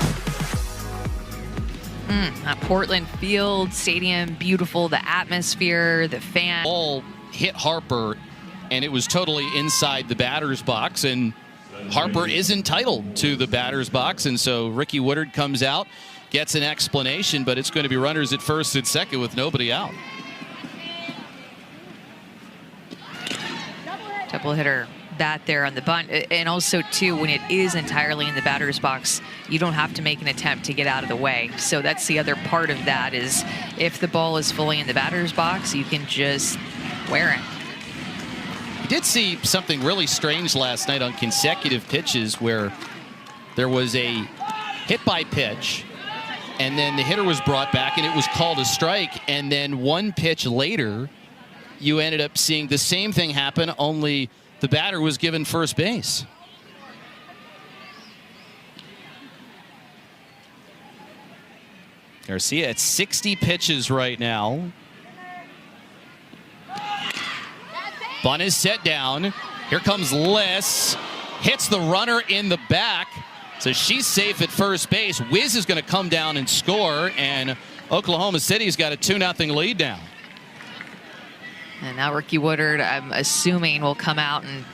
Portland Field Stadium, beautiful. The atmosphere, the fans. Ball hit Harper, and it was totally inside the batter's box, and Harper is entitled to the batter's box, and so Ricky Woodard comes out, gets an explanation, but it's going to be runners at first and second with nobody out. Double hitter bat there on the bunt. And also, too, when it is entirely in the batter's box, you don't have to make an attempt to get out of the way. So that's the other part of that is if the ball is fully in the batter's box, you can just wear it. You did see something really strange last night on consecutive pitches where there was a hit by pitch, and then the hitter was brought back, and it was called a strike. And then one pitch later, you ended up seeing the same thing happen, only the batter was given first base. Garcia at 60 pitches right now. Bunt is set down. Here comes Liss. Hits the runner in the back. So she's safe at first base. Wiz is going to come down and score, and Oklahoma City's got a 2-0 lead now. And now Ricky Woodard, I'm assuming, will come out and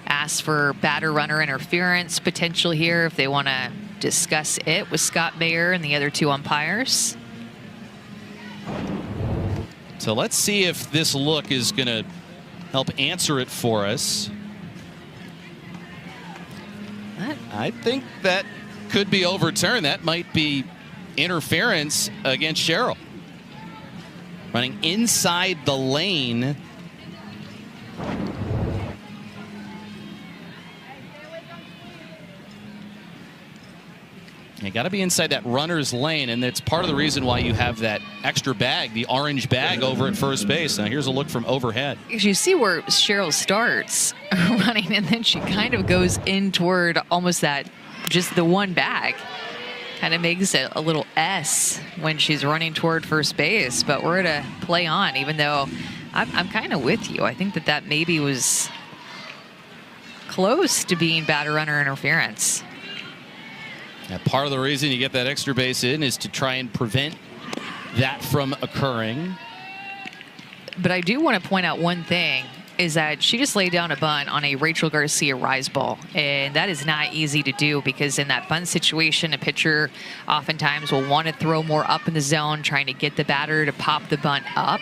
ask for batter-runner interference potential here if they want to discuss it with Scott Mayer and the other two umpires. So let's see if this look is going to help answer it for us. I think that could be overturned. That might be interference against Sherrill. Running inside the lane. You got to be inside that runner's lane, and that's part of the reason why you have that extra bag, the orange bag over at first base. Now here's a look from overhead. You see where Cheryl starts running, and then she kind of goes in toward almost that, just the one bag. Kind of makes it a little S when she's running toward first base, but we're to play on, even though I'm kind of with you. I think that maybe was close to being batter-runner interference. Now, part of the reason you get that extra base in is to try and prevent that from occurring. But I do want to point out one thing, is that she just laid down a bunt on a Rachel Garcia rise ball. And that is not easy to do, because in that bunt situation, a pitcher oftentimes will want to throw more up in the zone, trying to get the batter to pop the bunt up.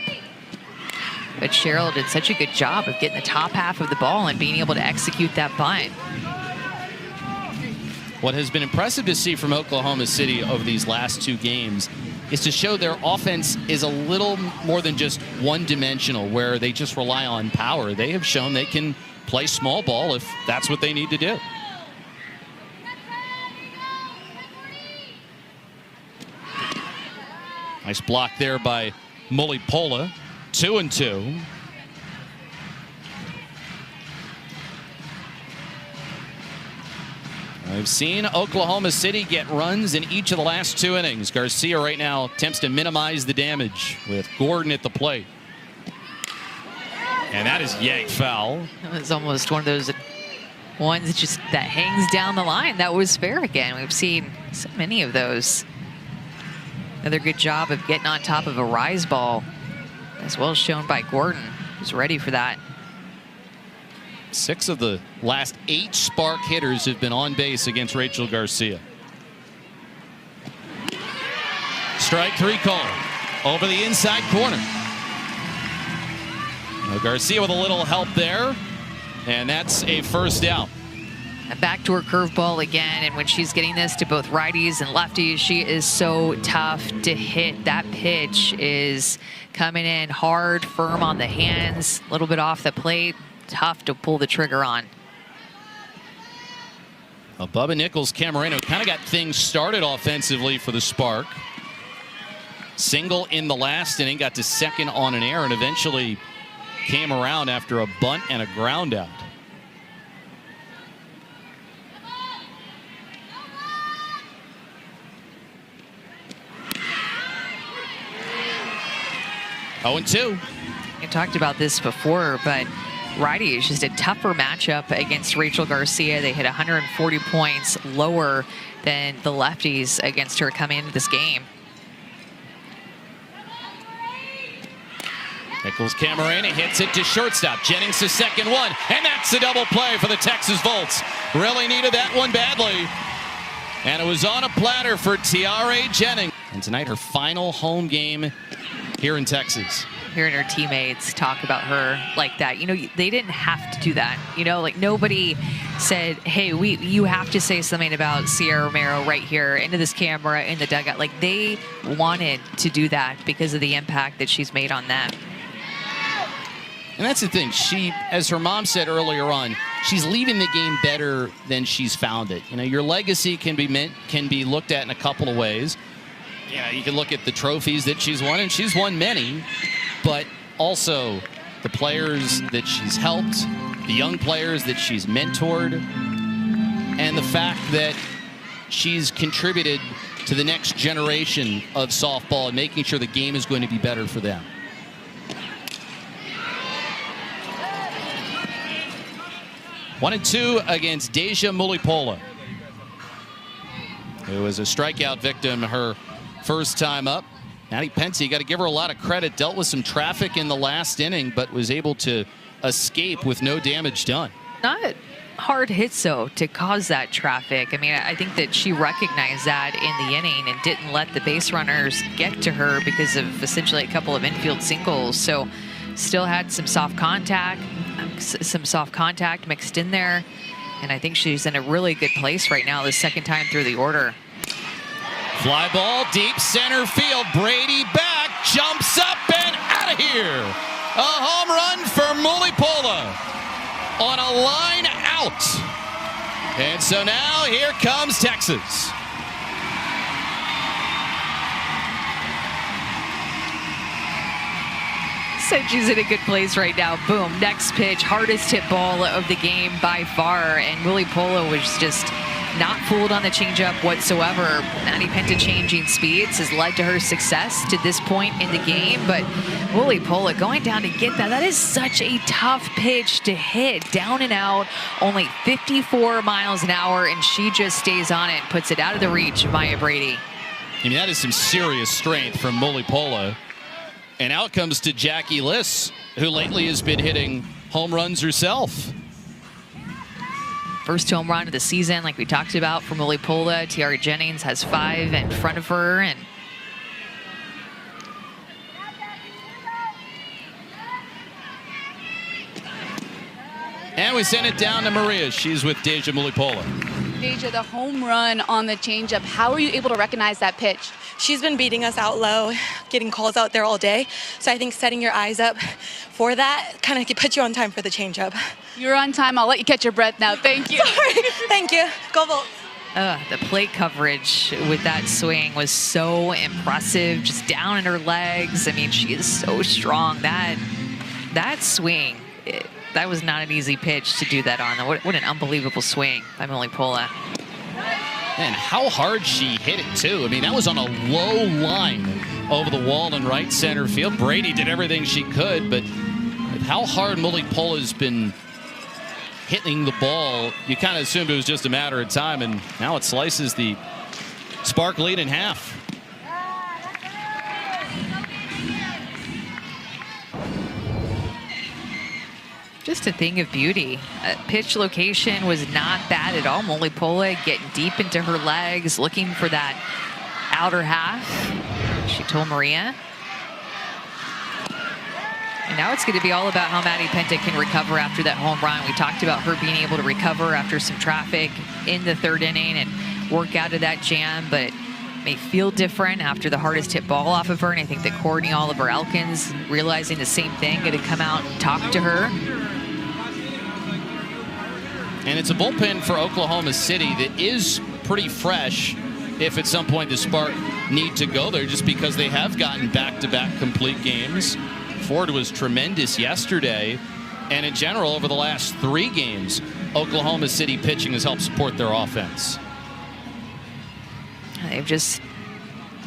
But Cheryl did such a good job of getting the top half of the ball and being able to execute that bunt. What has been impressive to see from Oklahoma City over these last two games is to show their offense is a little more than just one-dimensional, where they just rely on power. They have shown they can play small ball if that's what they need to do. Nice block there by Mulipola. 2-2. I've seen Oklahoma City get runs in each of the last two innings. Garcia right now attempts to minimize the damage with Gordon at the plate. And that is yanked foul. It was almost one of those ones that hangs down the line. That was fair again. We've seen so many of those. Another good job of getting on top of a rise ball, as well as shown by Gordon, who's ready for that. 6 of the last 8 spark hitters have been on base against Rachel Garcia. Strike 3 call over the inside corner. Now Garcia with a little help there, and that's a first out. A backdoor curveball again, and when she's getting this to both righties and lefties, she is so tough to hit. That pitch is coming in hard, firm on the hands, a little bit off the plate. Tough to pull the trigger on. Well, Bubba Nichols-Camareno kind of got things started offensively for the Spark. Single in the last inning, got to second on an error, and eventually came around after a bunt and a ground out. 0-2. We talked about this before, but Righty is just a tougher matchup against Rachel Garcia. They hit 140 points lower than the lefties against her coming into this game. Nichols Camarena hits it to shortstop. Jennings the second one, and that's a double play for the Texas Volts. Really needed that one badly. And it was on a platter for Tiare Jennings. And tonight her final home game here in Texas. Hearing her teammates talk about her like that, they didn't have to do that. Like nobody said, hey, you have to say something about Sierra Romero right here into this camera in the dugout. Like they wanted to do that because of the impact that she's made on them. And that's the thing. She, as her mom said earlier on, she's leaving the game better than she's found it. Your legacy can be looked at in a couple of ways. You can look at the trophies that she's won, and she's won many, but also the players that she's helped, the young players that she's mentored, and the fact that she's contributed to the next generation of softball and making sure the game is going to be better for them. One and two against Deja Mulipola, who was a strikeout victim her first time up. Maddie Pence, you got to give her a lot of credit, dealt with some traffic in the last inning, but was able to escape with no damage done. Not hard hits, though, to cause that traffic. I mean, I think that she recognized that in the inning and didn't let the base runners get to her because of essentially a couple of infield singles. So still had some soft contact mixed in there. And I think she's in a really good place right now, the second time through the order. Fly ball, deep center field. Brady back, jumps up and out of here. A home run for Mulipola on a line out. And so now here comes Texas. Said she's in a good place right now. Boom, next pitch, hardest hit ball of the game by far. And Mulipola was just not fooled on the changeup whatsoever. Maddie Penta changing speeds has led to her success to this point in the game, but Mulipola going down to get that. That is such a tough pitch to hit. Down and out, only 54 miles an hour, and she just stays on it and puts it out of the reach of Maya Brady. I mean, that is some serious strength from Mulipola. And out comes to Jackie Liss, who lately has been hitting home runs herself. First home run of the season, like we talked about, for Mulipola. Tiare Jennings has 5 in front of her. And we send it down to Maria. She's with Deja Mulipola. Deja, the home run on the changeup, how are you able to recognize that pitch? She's been beating us out low, getting calls out there all day. So I think setting your eyes up for that kind of puts you on time for the changeup. You're on time. I'll let you catch your breath now. Thank you. Sorry. Thank you. Go Volts. The plate coverage with that swing was so impressive, just down in her legs. I mean, she is so strong. That swing, that was not an easy pitch to do that on. What an unbelievable swing by Mulipola. And how hard she hit it, too. I mean, that was on a low line over the wall in right center field. Brady did everything she could, but with how hard Mulipola's been hitting the ball, you kind of assumed it was just a matter of time, and now it slices the Spark lead in half. Just a thing of beauty. Pitch location was not bad at all. Mulipola getting deep into her legs, looking for that outer half. She told Maria. And now it's going to be all about how Maddie Penta can recover after that home run. We talked about her being able to recover after some traffic in the third inning and work out of that jam, but may feel different after the hardest hit ball off of her. And I think that Courtney Oliver Elkins, realizing the same thing, going to come out and talk to her. And it's a bullpen for Oklahoma City that is pretty fresh if at some point the Spark need to go there, just because they have gotten back-to-back complete games. Ford was tremendous yesterday, and in general over the last 3 games, Oklahoma City pitching has helped support their offense. They've just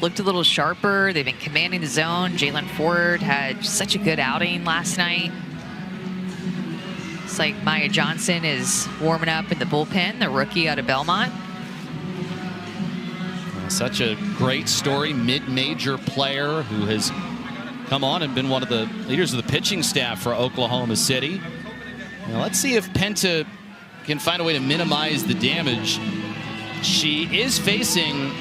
looked a little sharper. They've been commanding the zone. Jalen Ford had such a good outing last night. It's like Maya Johnson is warming up in the bullpen, the rookie out of Belmont. Such a great story, mid-major player who has come on and been one of the leaders of the pitching staff for Oklahoma City. Now let's see if Penta can find a way to minimize the damage. She is facing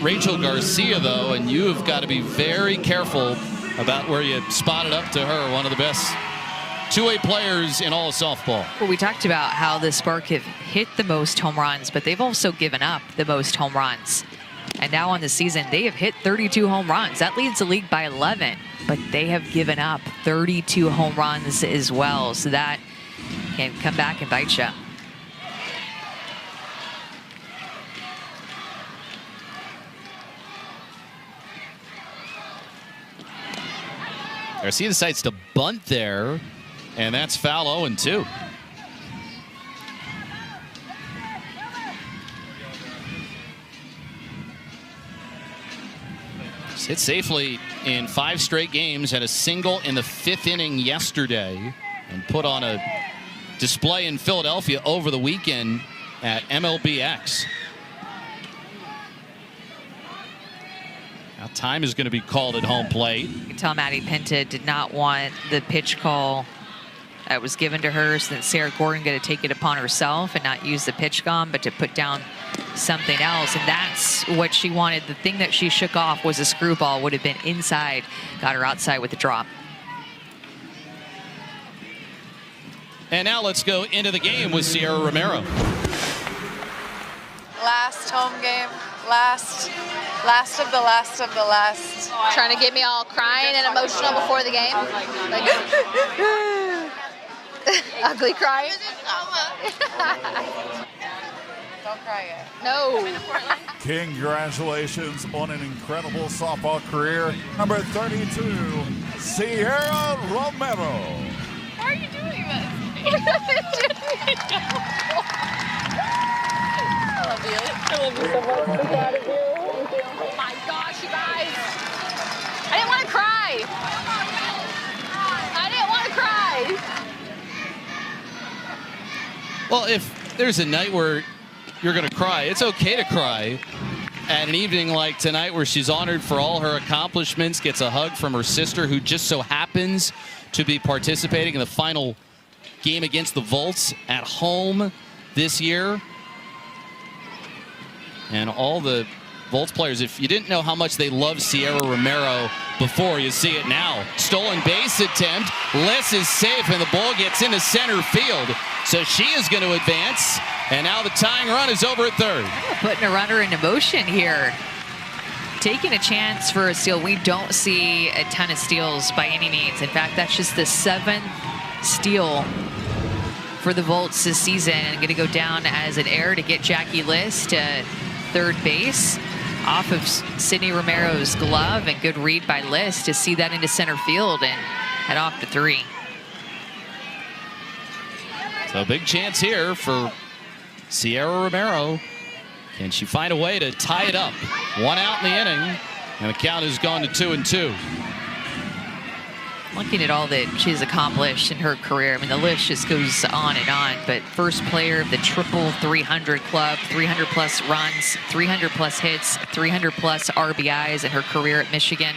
Rachel Garcia, though, and you have got to be very careful about where you spot it up to her, one of the best two-way players in all of softball. Well, we talked about how the Spark have hit the most home runs, but they've also given up the most home runs. And now on the season, they have hit 32 home runs. That leads the league by 11, but they have given up 32 home runs as well. So that can come back and bite you. Garcia decides to bunt there, and that's foul 0-2. Hit safely in 5 straight games, had a single in the 5th inning yesterday, and put on a display in Philadelphia over the weekend at MLBX. Now time is going to be called at home plate. You can tell Maddie Penta did not want the pitch call that was given to her, so that Sarah Gordon going to take it upon herself and not use the pitch gum, but to put down something else. And that's what she wanted. The thing that she shook off was a screwball, would have been inside, got her outside with the drop. And now let's go into the game with Sierra Romero. Last home game, last of the last. Trying to get me all crying and emotional before the game. Like, ugly crying. Don't cry yet. No. Congratulations on an incredible softball career. Number 32, Sierra Romero. How are you doing this? I love you. I love you so much. I'm proud of you. Oh my gosh, you guys. I didn't want to cry. I didn't want to cry. Well, if there's a night where you're going to cry, it's okay to cry. At an evening like tonight where she's honored for all her accomplishments, gets a hug from her sister who just so happens to be participating in the final game against the Volts at home this year. And all the Volts players, if you didn't know how much they love Sierra Romero before, you see it now. Stolen base attempt. Liss is safe, and the ball gets into center field. So she is going to advance, and now the tying run is over at third. Putting a runner into motion here. Taking a chance for a steal. We don't see a ton of steals by any means. In fact, that's just the 7th steal for the Volts this season, and going to go down as an error to get Jackie Liss to third base off of Sydney Romero's glove, and good read by Liss to see that into center field and head off to 3. So big chance here for Sierra Romero. Can she find a way to tie it up? 1 out in the inning, and the count has gone to 2-2. Looking at all that she's accomplished in her career, I mean, the list just goes on and on, but first player of the triple 300 club, 300 plus runs, 300 plus hits, 300 plus RBIs in her career at Michigan.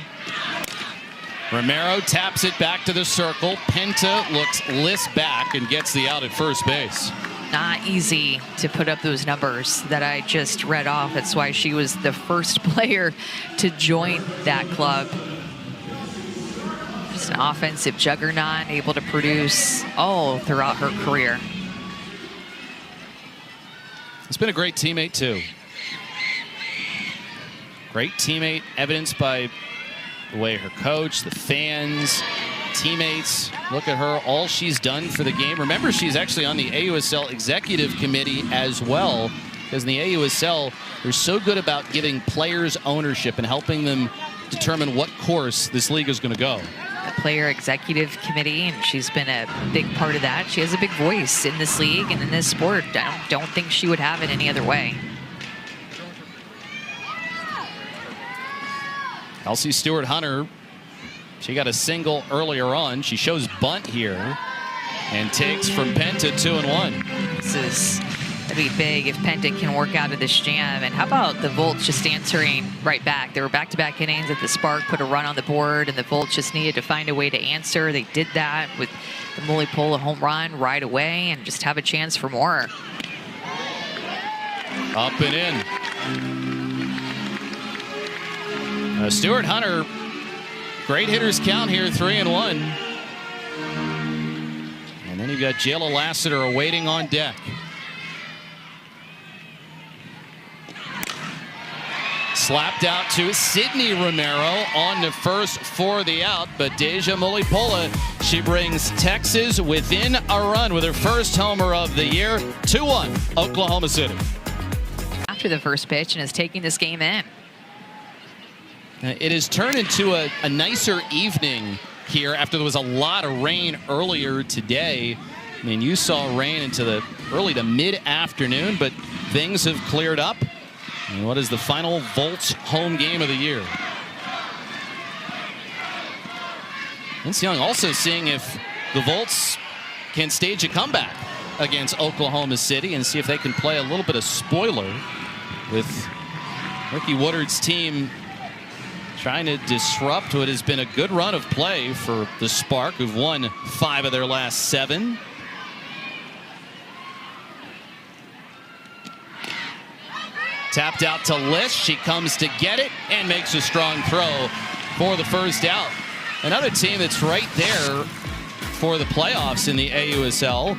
Romero taps it back to the circle. Penta looks Liss back and gets the out at first base. Not easy to put up those numbers that I just read off. That's why she was the first player to join that club. Just an offensive juggernaut, able to produce all throughout her career. It's been a great teammate, too. Great teammate, evidenced by the way her coach, the fans, teammates look at her, all she's done for the game. Remember, she's actually on the AUSL Executive Committee as well, because in the AUSL, they're so good about giving players ownership and helping them determine what course this league is going to go. The Player Executive Committee, and she's been a big part of that. She has a big voice in this league and in this sport. I don't think she would have it any other way. Kelsey Stewart-Hunter, she got a single earlier on. She shows bunt here and takes from Penta 2-1. This is going to be big if Penta can work out of this jam. And how about the Volts just answering right back? There were back-to-back innings that the Spark put a run on the board, and the Volts just needed to find a way to answer. They did that with the Mulipola home run right away and just have a chance for more. Up and in. Stewart-Hunter, great hitters count here, 3-1. And then you've got Jayla Lassiter awaiting on deck. Slapped out to Sydney Romero on the first for the out, but Deja Mulipola, she brings Texas within a run with her first homer of the year. 2-1, Oklahoma City. After the first pitch and is taking this game in. It has turned into a nicer evening here after there was a lot of rain earlier today. I mean, you saw rain into the early to mid-afternoon, but things have cleared up. And what is the final Volts home game of the year? Vince Young also seeing if the Volts can stage a comeback against Oklahoma City and see if they can play a little bit of spoiler with Ricky Woodard's team trying to disrupt what has been a good run of play for the Spark, who've won 5 of their last 7. Tapped out to Lish. She comes to get it and makes a strong throw for the first out. Another team that's right there for the playoffs in the AUSL.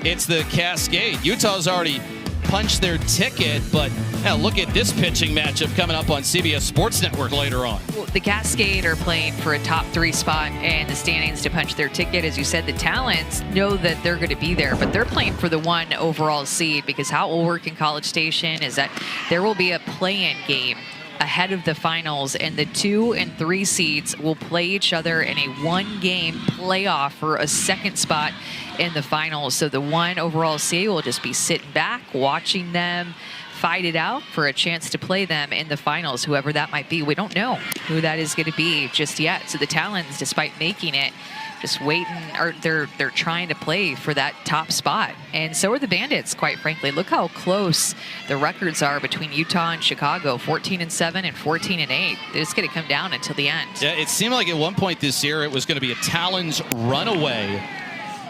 It's the Cascade. Utah's already punched their ticket, but now look at this pitching matchup coming up on CBS Sports Network later on. Well, the Cascade are playing for a top 3 spot in the standings to punch their ticket. As you said, the Talents know that they're going to be there, but they're playing for the 1 overall seed, because how it will work in College Station is that there will be a play-in game ahead of the finals, and the 2 and 3 seeds will play each other in a 1-game playoff for a second spot in the finals. So the 1 overall seed will just be sitting back, watching them fight it out for a chance to play them in the finals, whoever that might be. We don't know who that is going to be just yet. So the Talons, despite making it, just waiting, or they're trying to play for that top spot. And so are the Bandits, quite frankly. Look how close the records are between Utah and Chicago, 14-7 and 14-8. It's going to come down until the end. Yeah, it seemed like at one point this year it was going to be a Talons runaway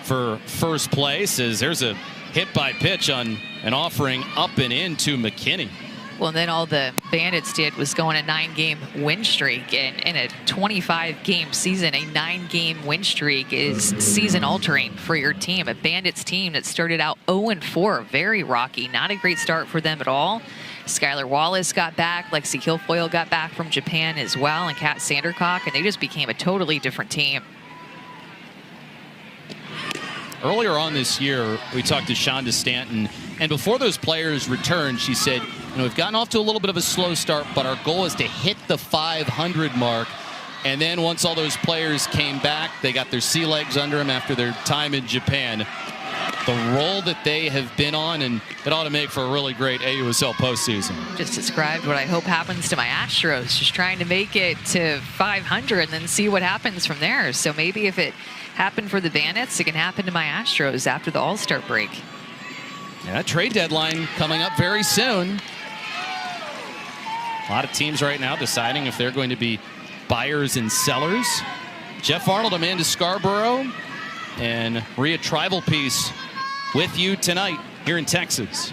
for first place, as there's a hit by pitch on an offering up and in to McKinney. Well, and then all the Bandits did was go on a 9-game win streak. And in a 25-game season, a 9-game win streak is season-altering for your team. A Bandits team that started out 0-4, very rocky. Not a great start for them at all. Skylar Wallace got back. Lexi Kilfoyle got back from Japan as well, and Kat Sandercock, and they just became a totally different team. Earlier on this year, we talked to Shonda Stanton, and before those players returned, she said, you know, we've gotten off to a little bit of a slow start, but our goal is to hit the 500 mark. And then once all those players came back, they got their sea legs under them after their time in Japan. The role that they have been on, and it ought to make for a really great AUSL postseason. Just described what I hope happens to my Astros, just trying to make it to 500 and then see what happens from there. So maybe if it happened for the Bandits, it can happen to my Astros after the All-Star break. Yeah, trade deadline coming up very soon. A lot of teams right now deciding if they're going to be buyers and sellers. Jeff Arnold, Amanda Scarborough, and Rhea Tribalpiece with you tonight here in Texas.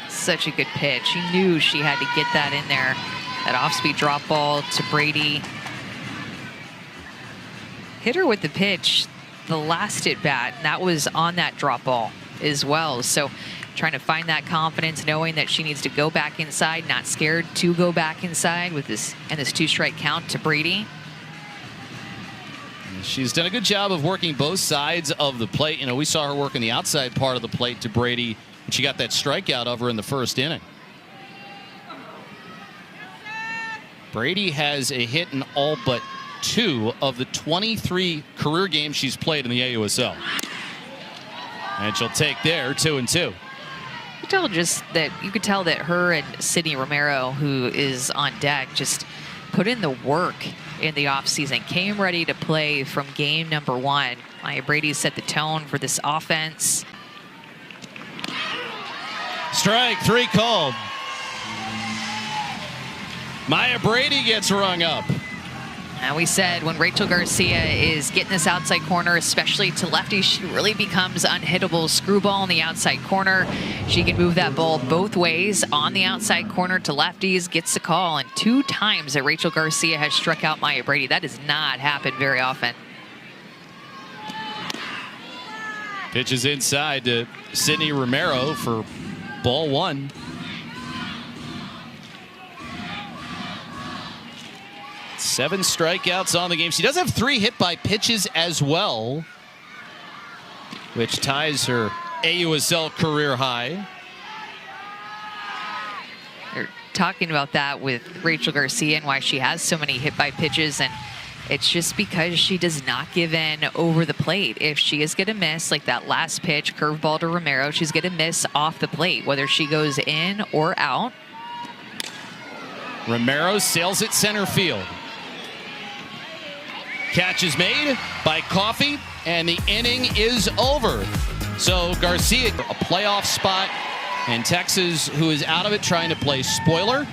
Such a good pitch. She knew she had to get that in there. That off-speed drop ball to Brady. Hit her with the pitch the last at bat, and that was on that drop ball as well. So trying to find that confidence, knowing that she needs to go back inside, not scared to go back inside with this, and this 2-strike count to Brady. She's done a good job of working both sides of the plate. You know, we saw her working the outside part of the plate to Brady, and she got that strikeout of her in the first inning. Brady has a hit in all but 2 of the 23 career games she's played in the AUSL. And she'll take there 2-2. You could tell that her and Sydney Romero, who is on deck, just put in the work in the offseason, came ready to play from game number 1. Maya Brady set the tone for this offense. Strike 3 called. Maya Brady gets rung up. And we said when Rachel Garcia is getting this outside corner, especially to lefties, she really becomes unhittable. Screwball in the outside corner. She can move that ball both ways on the outside corner to lefties, gets the call. And 2 times that Rachel Garcia has struck out Maya Brady. That does not happen very often. Pitches inside to Sydney Romero for ball 1. Seven strikeouts on the game. She does have 3 hit by pitches as well, which ties her AUSL career high. They're talking about that with Rachel Garcia and why she has so many hit by pitches, and it's just because she does not give in over the plate. If she is going to miss, like that last pitch, curveball to Romero, she's going to miss off the plate, whether she goes in or out. Romero sails it center field. Catch is made by Coffey, and the inning is over. So Garcia, a playoff spot, and Texas, who is out of it, trying to play spoiler.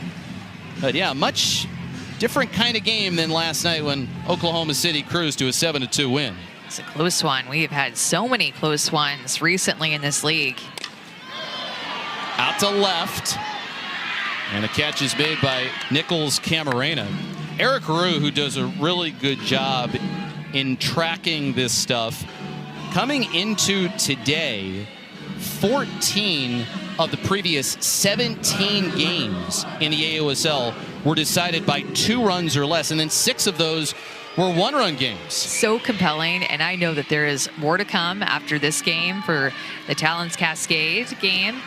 But yeah, much different kind of game than last night when Oklahoma City cruised to a 7-2 win. It's a close one. We've had so many close ones recently in this league. Out to left, and the catch is made by Nichols Camarena. Eric Rue, who does a really good job in tracking this stuff, coming into today, 14 of the previous 17 games in the AUSL were decided by 2 runs or less, and then 6 of those were 1-run games. So compelling, and I know that there is more to come after this game for the Talons Cascade game,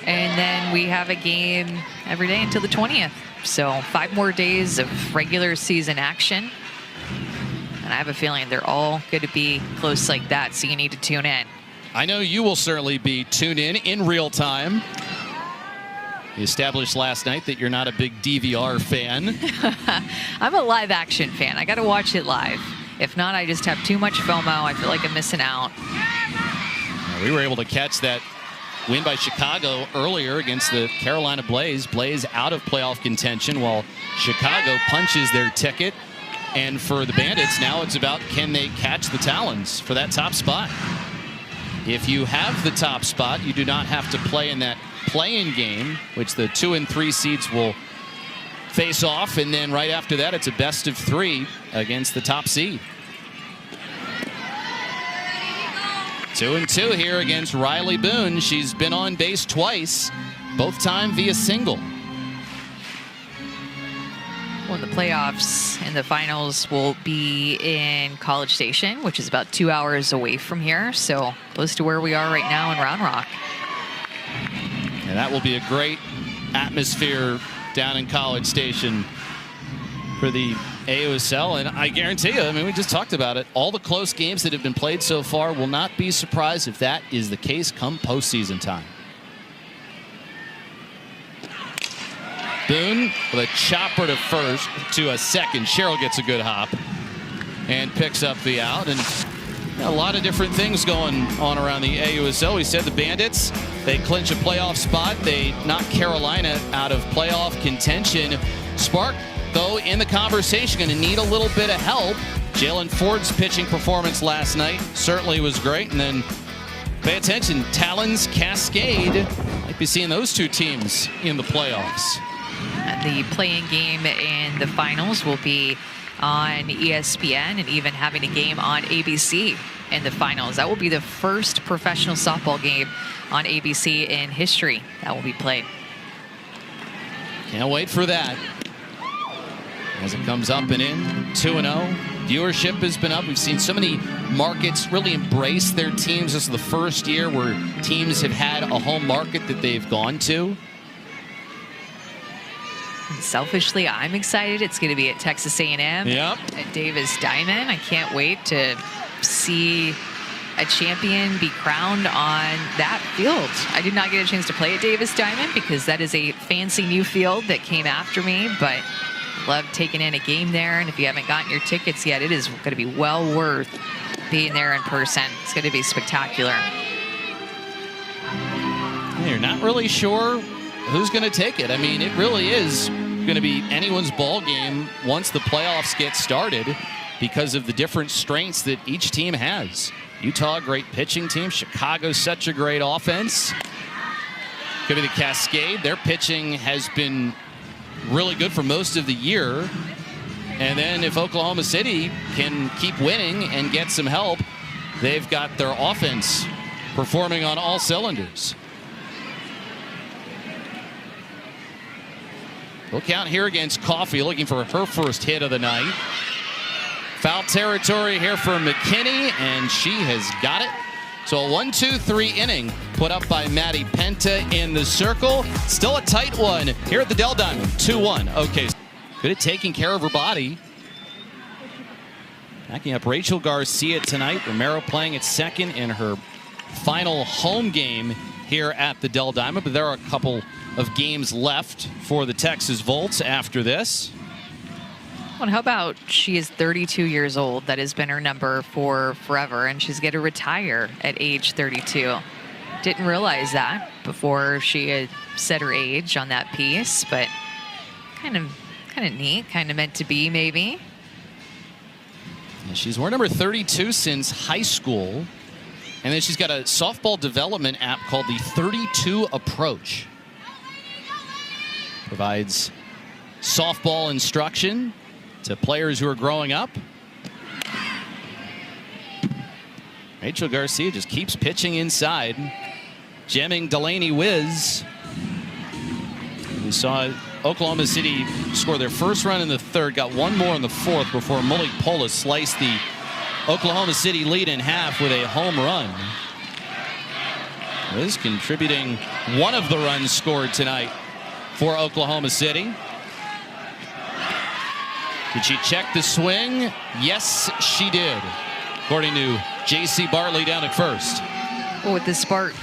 and then we have a game every day until the 20th. So 5 more days of regular season action. And I have a feeling they're all going to be close like that, so you need to tune in. I know you will certainly be tuned in real time. You established last night that you're not a big DVR fan. I'm a live action fan. I got to watch it live. If not, I just have too much FOMO. I feel like I'm missing out. We were able to catch that win by Chicago earlier against the Carolina Blaze. Blaze out of playoff contention while Chicago punches their ticket. And for the Bandits, now it's about can they catch the Talons for that top spot. If you have the top spot, you do not have to play in that play-in game, which the 2 and 3 seeds will face off. And then right after that, it's a best of 3 against the top seed. 2-2 here against Riley Boone. She's been on base twice, both time via single. Well, the playoffs and the finals will be in College Station, which is about 2 hours away from here, so close to where we are right now in Round Rock. And that will be a great atmosphere down in College Station for the AUSL, and I guarantee you, I mean, we just talked about it, all the close games that have been played so far, will not be surprised if that is the case come postseason time. Boone with a chopper to first, to a second. Cheryl gets a good hop and picks up the out, and a lot of different things going on around the AUSL. We said the Bandits, they clinch a playoff spot. They knock Carolina out of playoff contention. Spark, though, in the conversation, going to need a little bit of help. Jalen Ford's pitching performance last night certainly was great. And then pay attention, Talons Cascade. Might be seeing those 2 teams in the playoffs. And the playing game in the finals will be on ESPN and even having a game on ABC in the finals. That will be the first professional softball game on ABC in history that will be played. Can't wait for that. As it comes up and in, 2-0. Viewership has been up. We've seen so many markets really embrace their teams. This is the first year where teams have had a home market that they've gone to. And selfishly, I'm excited. It's going to be at Texas A&M. Yep. At Davis Diamond. I can't wait to see a champion be crowned on that field. I did not get a chance to play at Davis Diamond because that is a fancy new field that came after me, but love taking in a game there. And if you haven't gotten your tickets yet, it is going to be well worth being there in person. It's going to be spectacular. You're not really sure who's going to take it. I mean, it really is going to be anyone's ball game once the playoffs get started because of the different strengths that each team has. Utah, great pitching team. Chicago, such a great offense. Could be the Cascade. Their pitching has been really good for most of the year. And then if Oklahoma City can keep winning and get some help, they've got their offense performing on all cylinders. Look out here against Coffey, looking for her first hit of the night. Foul territory here for McKinney, and she has got it. So a 1-2-3 inning put up by Maddie Penta in the circle. Still a tight one here at the Dell Diamond. 2-1. Okay, good at taking care of her body. Backing up Rachel Garcia tonight. Romero playing at second in her final home game here at the Dell Diamond, but there are a couple of games left for the Texas Volts after this. Well, how about she is 32 years old? That has been her number for forever, and she's going to retire at age 32. Didn't realize that before she had said her age on that piece, but kind of neat, kind of meant to be maybe. And she's worn number 32 since high school, and then she's got a softball development app called the 32 Approach. Provides softball instruction to players who are growing up. Rachel Garcia just keeps pitching inside, jamming Delaney Wiz. We saw Oklahoma City score their first run in the third, got one more in the fourth before Mully Polis sliced the Oklahoma City lead in half with a home run. Wiz contributing one of the runs scored tonight for Oklahoma City. Did she check the swing? Yes, she did, according to J.C. Bartley down at first. Well, with the Spark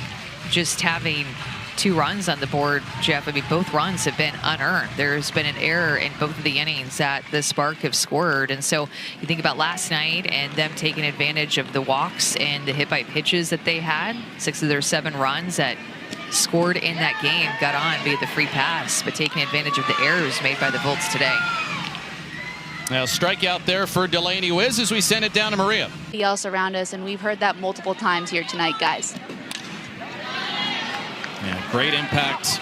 just having 2 runs on the board, Jeff, I mean, both runs have been unearned. There's been an error in both of the innings that the Spark have scored. And so you think about last night and them taking advantage of the walks and the hit by pitches that they had. 6 of their 7 runs that scored in that game got on via the free pass, but taking advantage of the errors made by the Volts today. Now strikeout there for Delaney Wiz as we send it down to Maria. Else around us, and we've heard that multiple times here tonight, guys. Yeah, great impact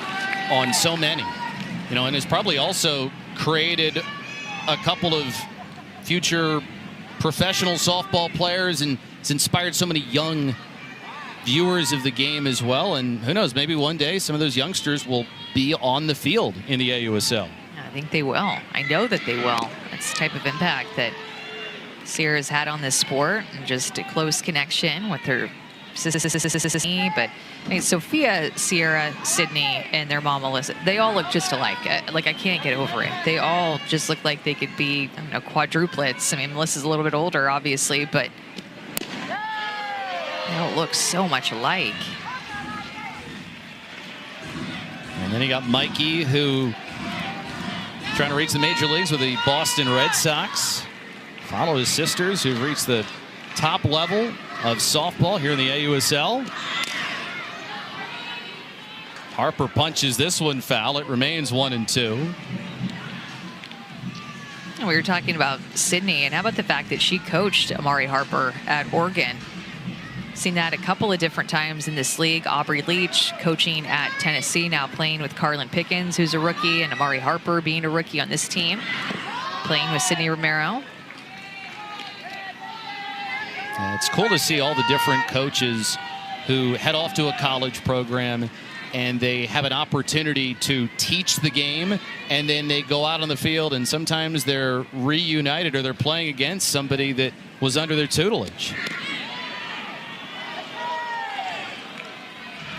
on so many, you know, and has probably also created a couple of future professional softball players, and it's inspired so many young viewers of the game as well. And who knows, maybe one day some of those youngsters will be on the field in the AUSL. I think they will. I know that they will. That's the type of impact that Sierra's had on this sport, and just a close connection with her sister. But I mean, Sophia, Sierra, Sydney, and their mom Melissa, they all look just alike. Like, I can't get over it. They all just look like they could be, I don't know, quadruplets. I mean, Melissa's a little bit older, obviously, but they all look so much alike. And then you got Mikey, who trying to reach the major leagues with the Boston Red Sox. Follow his sisters, who've reached the top level of softball here in the AUSL. Harper punches this one foul. It remains 1-2. We were talking about Sydney, and how about the fact that she coached Amari Harper at Oregon? Seen that a couple of different times in this league. Aubrey Leach coaching at Tennessee, now playing with Carlin Pickens, who's a rookie, and Amari Harper being a rookie on this team, playing with Sydney Romero. It's cool to see all the different coaches who head off to a college program and they have an opportunity to teach the game, and then they go out on the field and sometimes they're reunited or they're playing against somebody that was under their tutelage.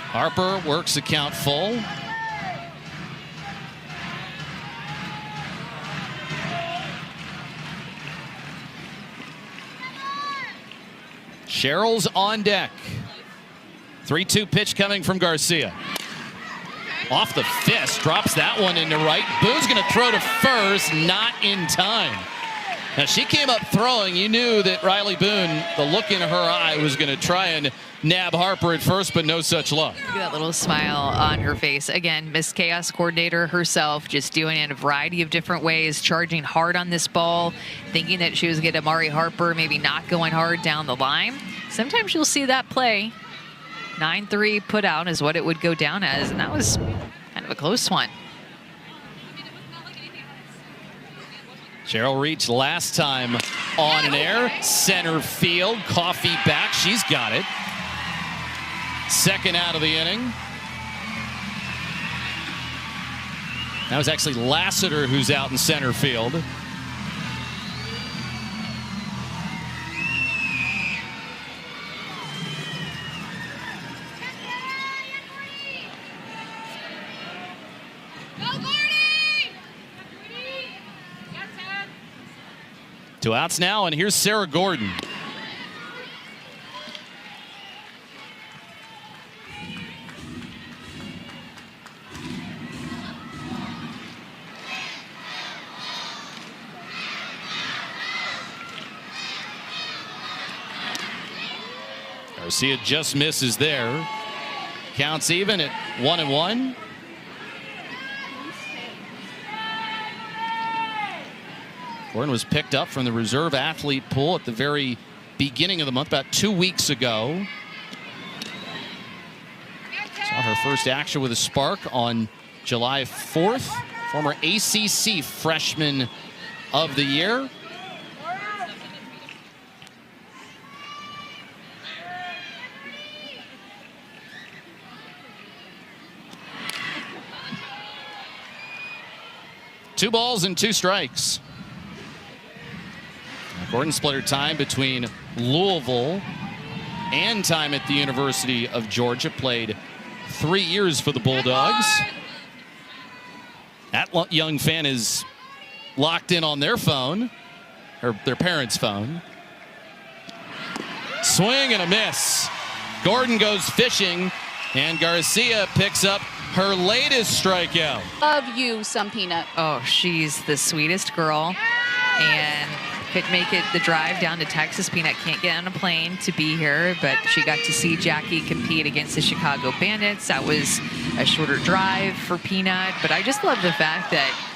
Harper works the count full. Cheryl's on deck. 3-2 pitch coming from Garcia. Off the fist, drops that one into right. Boone's going to throw to first, not in time. Now, she came up throwing. You knew that Riley Boone, the look in her eye, was going to try and nab Harper at first, but no such luck. Look at that little smile on her face. Again, Miss Chaos Coordinator herself, just doing it in a variety of different ways, charging hard on this ball, thinking that she was going to get Amari Harper, maybe not going hard down the line. Sometimes you'll see that play. 9-3 put out is what it would go down as, and that was kind of a close one. Cheryl reached last time on an air. Center field. Coffee back. She's got it. Second out of the inning. That was actually Lassiter who's out in center field. Two outs now, and here's Sarah Gordon. Garcia just misses there. Counts even at 1-1. Gordon was picked up from the reserve athlete pool at the very beginning of the month, about 2 weeks ago. Saw her first action with a spark on July 4th. Former ACC Freshman of the Year. Two balls and two strikes. Gordon split her time between Louisville and time at the University of Georgia. Played 3 years for the Bulldogs. That young fan is locked in on their phone, or their parents' phone. Swing and a miss. Gordon goes fishing, and Garcia picks up her latest strikeout. Love you some Peanut. Oh, she's the sweetest girl, and couldn't make it the drive down to Texas. Peanut can't get on a plane to be here, but she got to see Jackie compete against the Chicago Bandits. That was a shorter drive for Peanut, but I just love the fact that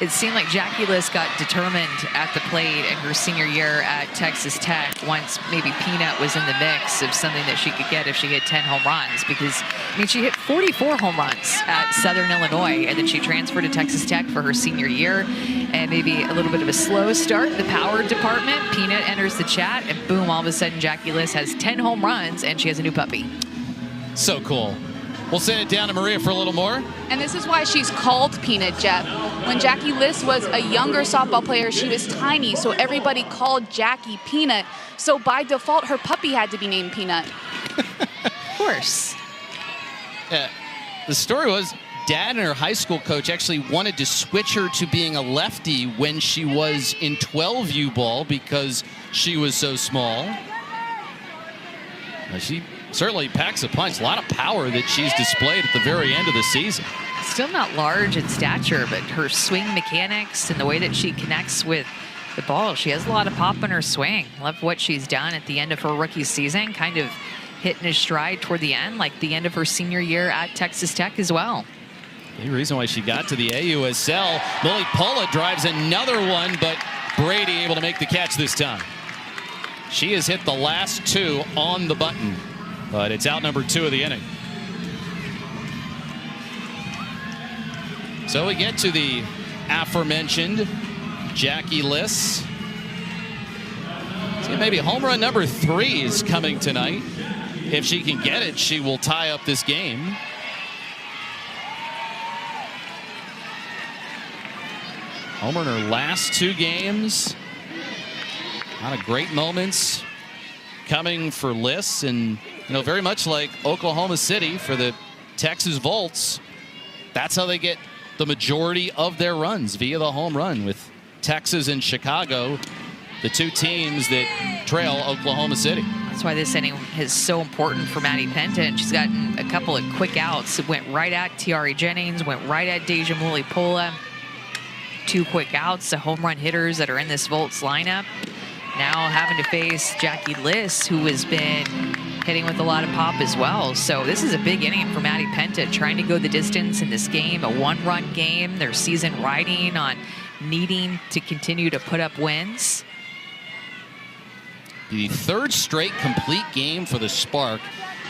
it seemed like Jackie List got determined at the plate in her senior year at Texas Tech once maybe Peanut was in the mix of something that she could get if she hit 10 home runs, because I mean, she hit 44 home runs at Southern Illinois, and then she transferred to Texas Tech for her senior year, and maybe a little bit of a slow start. The power department, Peanut enters the chat, and boom, all of a sudden Jackie List has 10 home runs and she has a new puppy. So cool. We'll send it down to Maria for a little more. And this is why she's called Peanut, Jeff. When Jackie List was a younger softball player, she was tiny, so everybody called Jackie Peanut. So by default, her puppy had to be named Peanut. Of course. Yeah. The story was Dad and her high school coach actually wanted to switch her to being a lefty when she was in 12U ball because she was so small. She certainly packs a punch. A lot of power that she's displayed at the very end of the season. Still not large in stature, but her swing mechanics and the way that she connects with the ball, she has a lot of pop in her swing. Love what she's done at the end of her rookie season, kind of hitting a stride toward the end, like the end of her senior year at Texas Tech as well. The reason why she got to the AUSL. Lily Pola drives another one, but Brady able to make the catch this time. She has hit the last two on the button, but it's out number 2 of the inning. So we get to the aforementioned Jackie List. So maybe home run number 3 is coming tonight. If she can get it, she will tie up this game. Homer in her last 2 games. A lot of great moments coming for List, and you know, very much like Oklahoma City for the Texas Volts, that's how they get the majority of their runs, via the home run, with Texas and Chicago, the 2 teams that trail Oklahoma City. That's why this inning is so important for Maddie Penta. She's gotten a couple of quick outs. It went right at Tiari Jennings, went right at Deja Mulipola. 2 quick outs, the home run hitters that are in this Volts lineup. Now having to face Jackie Liss, who has been hitting with a lot of pop as well. So this is a big inning for Maddie Penta, trying to go the distance in this game, a 1-run game. Their season riding on needing to continue to put up wins. The 3rd straight complete game for the Spark.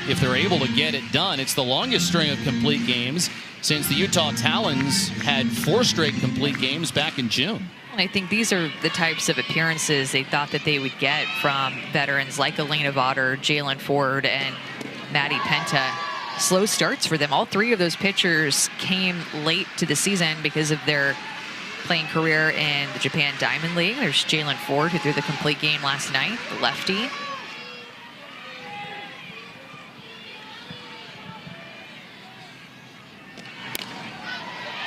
If they're able to get it done, it's the longest string of complete games since the Utah Talons had 4 straight complete games back in June. And I think these are the types of appearances they thought that they would get from veterans like Elena Vaughter, Jalen Ford, and Maddie Penta. Slow starts for them. All 3 of those pitchers came late to the season because of their playing career in the Japan Diamond League. There's Jalen Ford, who threw the complete game last night, the lefty.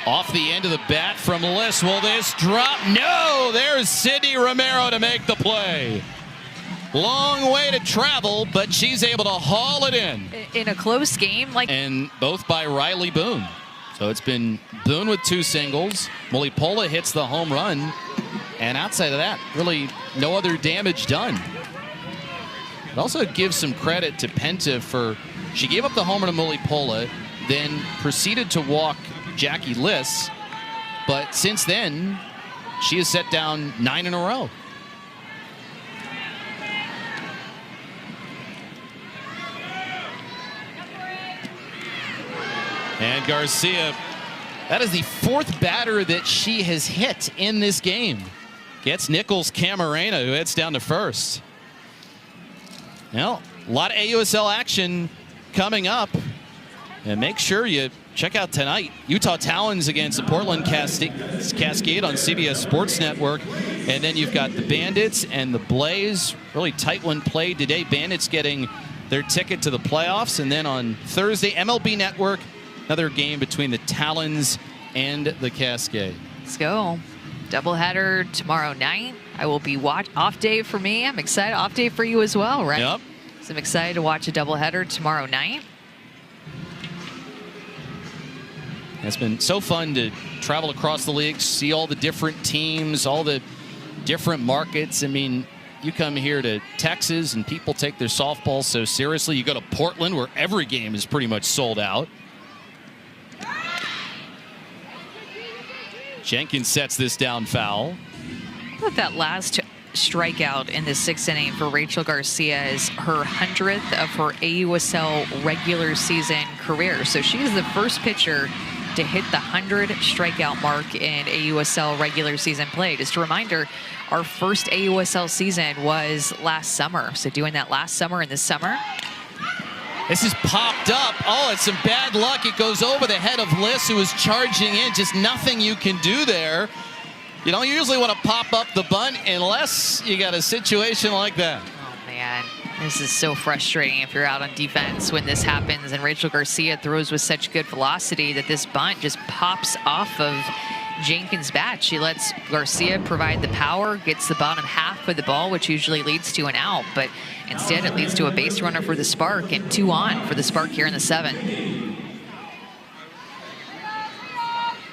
Off the end of the bat from Liss. Will this drop? No! There's Sydney Romero to make the play. Long way to travel, but she's able to haul it in. In a close game. And both by Riley Boone. So it's been Boone with 2 singles. Mulipola hits the home run. And outside of that, really no other damage done. It also gives some credit to Penta for, she gave up the homer to Mulipola, then proceeded to walk Jackie Liss, but since then she has set down 9 in a row. And Garcia, that is the 4th batter that she has hit in this game. Gets Nichols Camarena, who heads down to first. Well, a lot of AUSL action coming up, and make sure you check out tonight, Utah Talons against the Portland Cascade on CBS Sports Network. And then you've got the Bandits and the Blaze. Really tight one played today. Bandits getting their ticket to the playoffs. And then on Thursday, MLB Network, another game between the Talons and the Cascade. Let's go. Doubleheader tomorrow night. I will be off day for me. I'm excited. Off day for you as well, right? Yep. So I'm excited to watch a doubleheader tomorrow night. It's been so fun to travel across the league, see all the different teams, all the different markets. I mean, you come here to Texas and people take their softball so seriously. You go to Portland where every game is pretty much sold out. Jenkins sets this down foul. I thought that last strikeout in the 6th inning for Rachel Garcia is her 100th of her AUSL regular season career. So she is the first pitcher to hit the 100 strikeout mark in AUSL regular season play. Just a reminder, our first AUSL season was last summer. So doing that last summer and this summer. This is popped up. Oh, it's some bad luck. It goes over the head of Liss, who is charging in. Just nothing you can do there. You don't usually want to pop up the bunt unless you got a situation like that. Oh, man. This is so frustrating if you're out on defense when this happens. And Rachel Garcia throws with such good velocity that this bunt just pops off of Jenkins' bat. She lets Garcia provide the power, gets the bottom half of the ball, which usually leads to an out. But instead, it leads to a base runner for the Spark and 2 on for the Spark here in the 7th.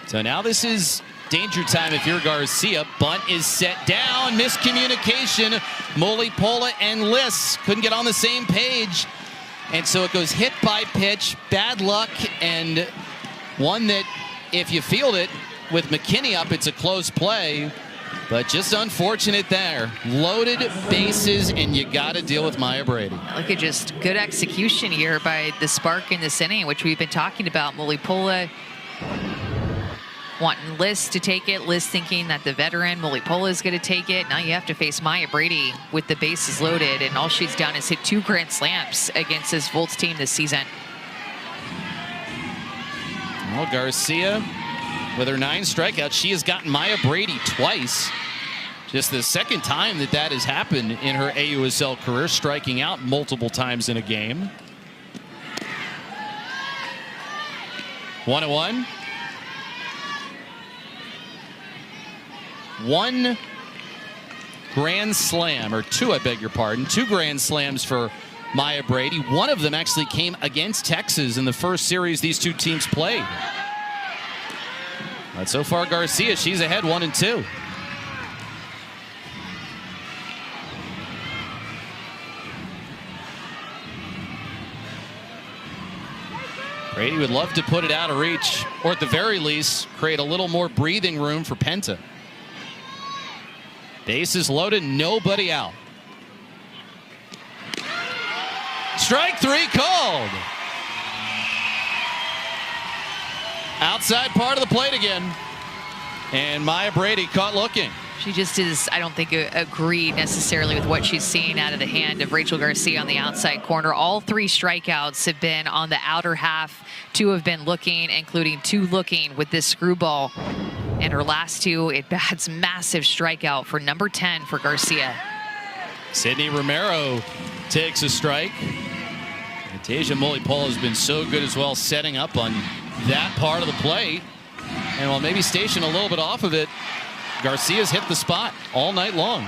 So now this is danger time if you're Garcia. Bunt is set down. Miscommunication. Mulipola and Liss couldn't get on the same page. And so it goes hit by pitch. Bad luck, and one that if you field it with McKinney up, it's a close play. But just unfortunate there. Loaded bases, and you got to deal with Maya Brady. Look at just good execution here by the Spark in this inning, which we've been talking about. Mulipola wanting Liss to take it. Liss thinking that the veteran Mulipola is going to take it. Now you have to face Maya Brady with the bases loaded, and all she's done is hit 2 grand slams against this Volts team this season. Well, Garcia, with her 9 strikeouts, she has gotten Maya Brady twice. Just the second time that that has happened in her AUSL career, striking out multiple times in a game. 1-1. 1 grand slam, or two, I beg your pardon, 2 grand slams for Maya Brady. One of them actually came against Texas in the first series these two teams played. But so far, Garcia, she's ahead 1-2. Brady would love to put it out of reach, or at the very least, create a little more breathing room for Penta. Bases loaded, nobody out. Strike 3 called. Outside part of the plate again. And Maya Brady caught looking. She just is, I don't think, agree necessarily with what she's seeing out of the hand of Rachel Garcia on the outside corner. All 3 strikeouts have been on the outer half. 2 have been looking, including 2 looking with this screwball. And her last 2 at-bats, massive strikeout for number 10 for Garcia. Sydney Romero takes a strike. Tasia Mulipola has been so good as well, setting up on that part of the plate. And while maybe stationed a little bit off of it, Garcia's hit the spot all night long.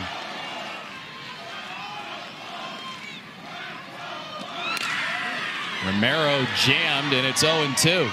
Romero jammed, and it's 0-2.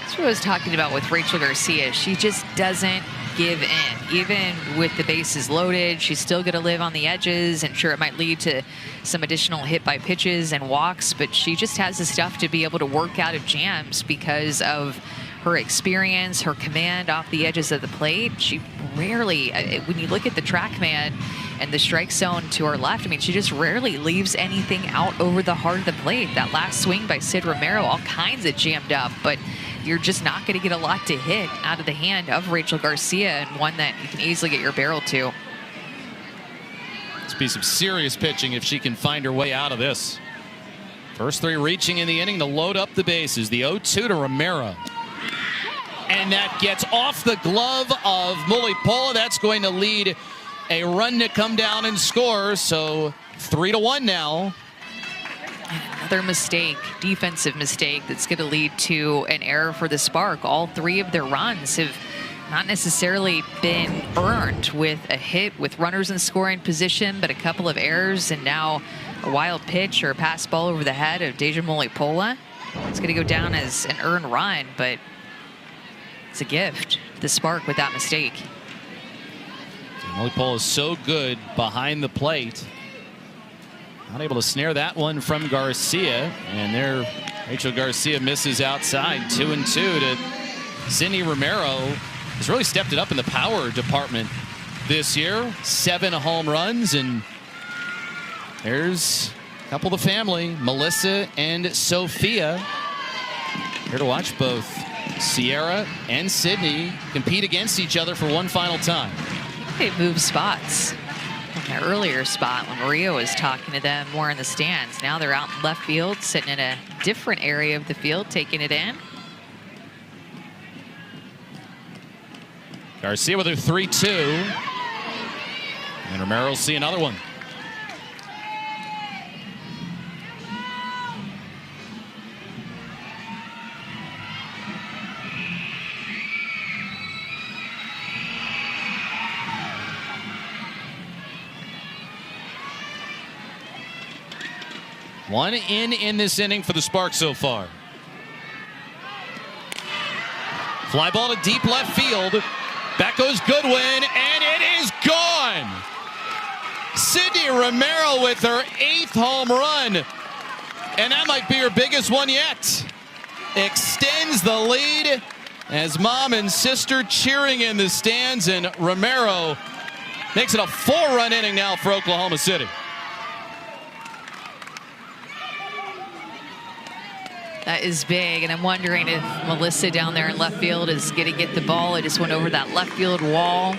That's what I was talking about with Rachel Garcia. She just doesn't give in. Even with the bases loaded, she's still going to live on the edges, and sure, it might lead to some additional hit by pitches and walks, but she just has the stuff to be able to work out of jams because of her experience, her command off the edges of the plate. She rarely, when you look at the TrackMan and the strike zone to her left, I mean, she just rarely leaves anything out over the heart of the plate. That last swing by Sid Romero, all kinds of jammed up, but you're just not going to get a lot to hit out of the hand of Rachel Garcia, and one that you can easily get your barrel to. This be some serious pitching if she can find her way out of this. First 3 reaching in the inning to load up the bases. The 0-2 to Romero. And that gets off the glove of Mulipola. That's going to lead a run to come down and score. So 3-1 now. Another mistake, defensive mistake, that's going to lead to an error for the Spark. All 3 of their runs have not necessarily been earned with a hit with runners in scoring position, but a couple of errors, and now a wild pitch or a pass ball over the head of Tasia Mulipola. It's going to go down as an earned run, but it's a gift, the Spark, with that mistake. Mulipola is so good behind the plate. Not able to snare that one from Garcia. And there, Rachel Garcia misses outside. 2-2 to Sydney Romero. Has really stepped it up in the power department this year. 7 home runs, and there's a couple of the family, Melissa and Sophia. Here to watch both Sierra and Sydney compete against each other for one final time. I think they moved spots. An earlier spot when Maria was talking to them more in the stands. Now they're out in left field, sitting in a different area of the field, taking it in. Garcia with her 3-2. And Romero will see another one. One in this inning for the Sparks so far. Fly ball to deep left field. Back goes Goodwin, and it is gone. Sydney Romero with her 8th home run, and that might be her biggest one yet. Extends the lead as mom and sister cheering in the stands, and Romero makes it a 4-run inning now for Oklahoma City. That is big, and I'm wondering if Melissa down there in left field is going to get the ball. It just went over that left field wall.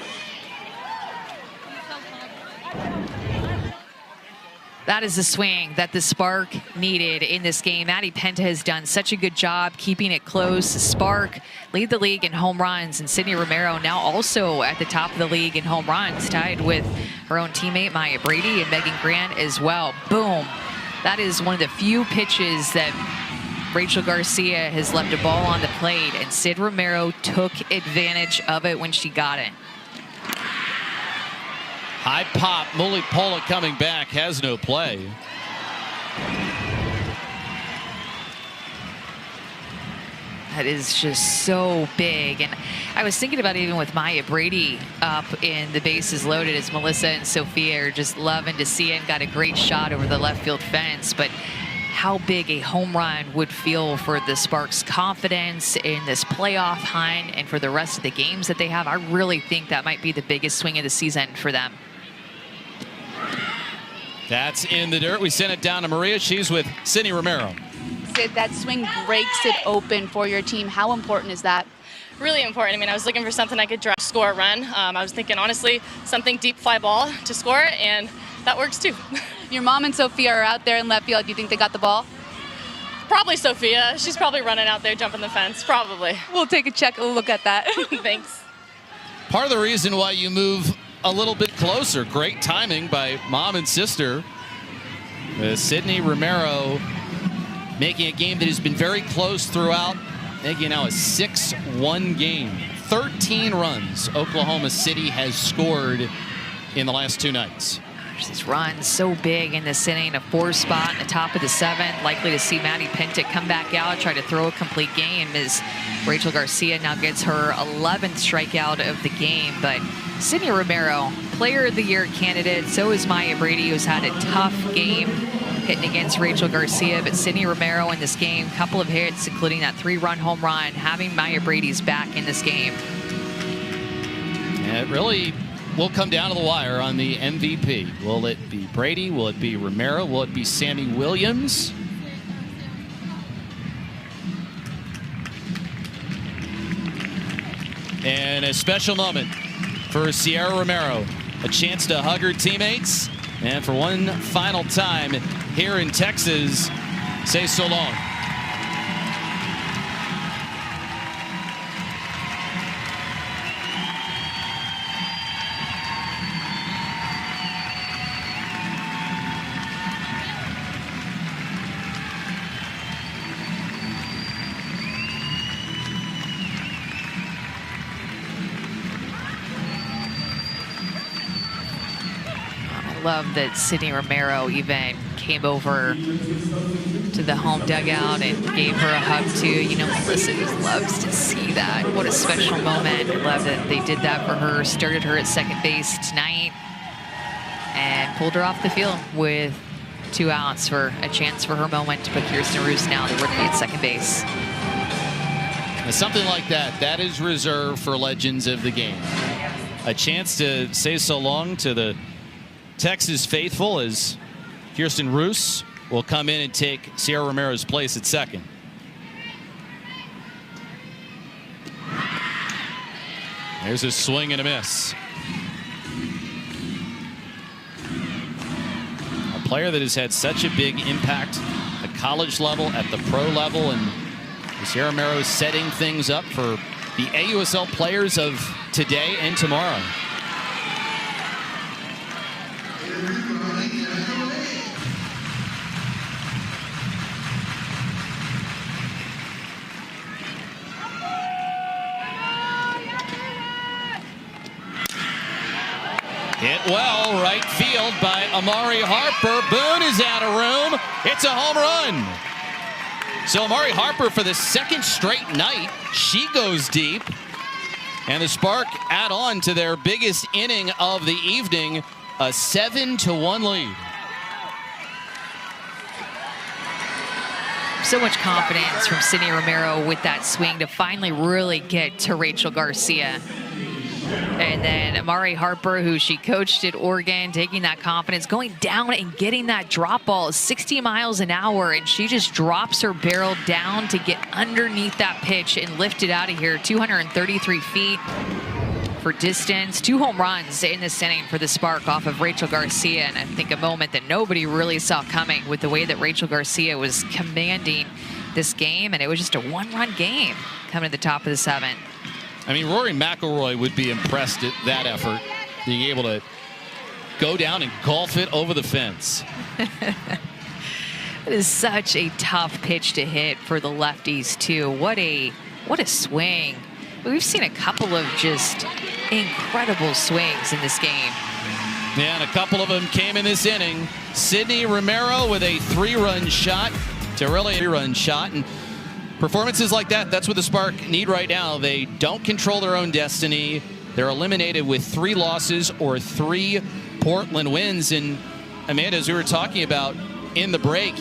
That is the swing that the Spark needed in this game. Maddie Penta has done such a good job keeping it close. The Spark lead the league in home runs, and Sydney Romero now also at the top of the league in home runs, tied with her own teammate Maya Brady and Megan Grant as well. Boom. That is one of the few pitches that Rachel Garcia has left a ball on the plate, and Sid Romero took advantage of it when she got it. High pop. Mulipola coming back, has no play. That is just so big. And I was thinking about it even with Maya Brady up in the bases loaded, as Melissa and Sophia are just loving to see it, and got a great shot over the left field fence. But how big a home run would feel for the Sparks' confidence in this playoff hunt and for the rest of the games that they have. I really think that might be the biggest swing of the season for them. That's in the dirt. We send it down to Maria. She's with Sydney Romero. Sid, that swing breaks it open for your team. How important is that? Really important. I mean, I was looking for something I could score a run. I was thinking, honestly, something deep fly ball to score, and that works too. Your mom and Sophia are out there in left field. Do you think they got the ball? Probably Sophia. She's probably running out there, jumping the fence. Probably. We'll take a look at that. Thanks. Part of the reason why you move a little bit closer. Great timing by mom and sister. Sydney Romero making a game that has been very close throughout, making now a 6-1 game. 13 runs Oklahoma City has scored in the last 2 nights. This run so big in this inning, a 4 spot in the top of the 7th. Likely to see Maddie Pintick come back out, try to throw a complete game as Rachel Garcia now gets her 11th strikeout of the game. But Sydney Romero, Player of the Year candidate. So is Maya Brady, who's had a tough game hitting against Rachel Garcia. But Sydney Romero in this game, couple of hits, including that 3-run home run, having Maya Brady's back in this game. And it really will come down to the wire on the MVP. Will it be Brady? Will it be Romero? Will it be Sammy Williams? And a special moment for Sierra Romero. A chance to hug her teammates. And for one final time here in Texas, say so long. Love that Sydney Romero even came over to the home dugout and gave her a hug too. You know, Melissa just loves to see that. What a special moment. I love that they did that for her. Started her at second base tonight and pulled her off the field with 2 outs for a chance for her moment to put Kirsten Roos now, the rookie, at second base. Now, something like that, that is reserved for legends of the game. A chance to say so long to the Texas faithful as Kirsten Roos will come in and take Sierra Romero's place at second. There's a swing and a miss. A player that has had such a big impact at college level, at the pro level, and Sierra Romero is setting things up for the AUSL players of today and tomorrow. Hit well, right field by Amari Harper. Boone is out of room. It's a home run. So Amari Harper, for the 2nd straight night, she goes deep. And the Spark add on to their biggest inning of the evening, a 7-1 lead. So much confidence from Sydney Romero with that swing to finally really get to Rachel Garcia. And then Amari Harper, who she coached at Oregon, taking that confidence, going down and getting that drop ball 60 miles an hour, and she just drops her barrel down to get underneath that pitch and lift it out of here. 233 feet for distance. 2 home runs in this inning for the Spark off of Rachel Garcia, and I think a moment that nobody really saw coming with the way that Rachel Garcia was commanding this game, and it was just a 1-run game coming to the top of the 7th. I mean, Rory McIlroy would be impressed at that effort, being able to go down and golf it over the fence. It is such a tough pitch to hit for the lefties, too. What a swing. We've seen a couple of just incredible swings in this game. Yeah, and a couple of them came in this inning. Sydney Romero with a 3-run shot to really a 3-run shot. And performances like that, that's what the Spark need right now. They don't control their own destiny. They're eliminated with 3 losses or 3 Portland wins. And Amanda, as we were talking about in the break,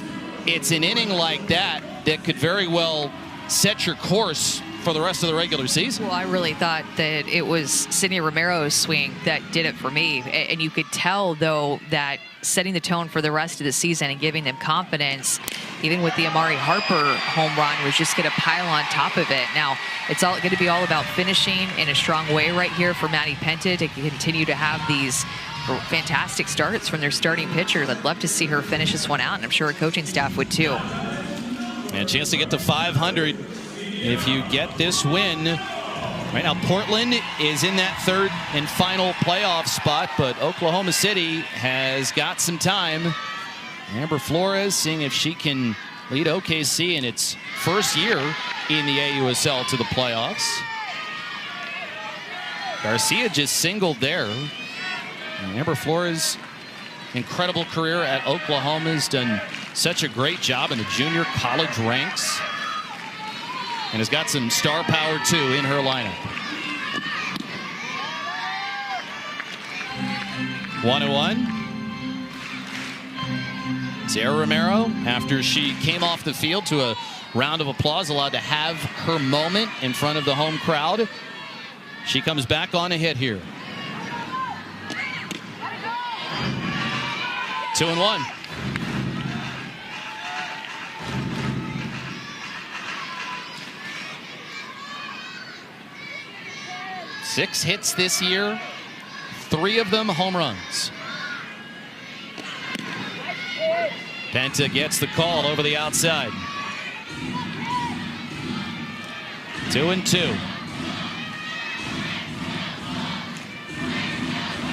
it's an inning like that that could very well set your course for the rest of the regular season. Well, I really thought that it was Sydney Romero's swing that did it for me. And you could tell, though, that setting the tone for the rest of the season and giving them confidence, even with the Amari Harper home run, was just going to pile on top of it. Now, it's all going to be all about finishing in a strong way right here for Maddie Penta to continue to have these fantastic starts from their starting pitchers. I'd love to see her finish this one out, and I'm sure her coaching staff would too. And a chance to get to 500 if you get this win. Right now, Portland is in that 3rd and final playoff spot, but Oklahoma City has got some time. Amber Flores seeing if she can lead OKC in its first year in the AUSL to the playoffs. Garcia just singled there. And Amber Flores, incredible career at Oklahoma, has done such a great job in the junior college ranks. And has got some star power, too, in her lineup. 1-1. Sierra Romero, after she came off the field to a round of applause, allowed to have her moment in front of the home crowd. She comes back on a hit here. 2-1. Six hits this year, 3 of them home runs. Penta gets the call over the outside. 2-2.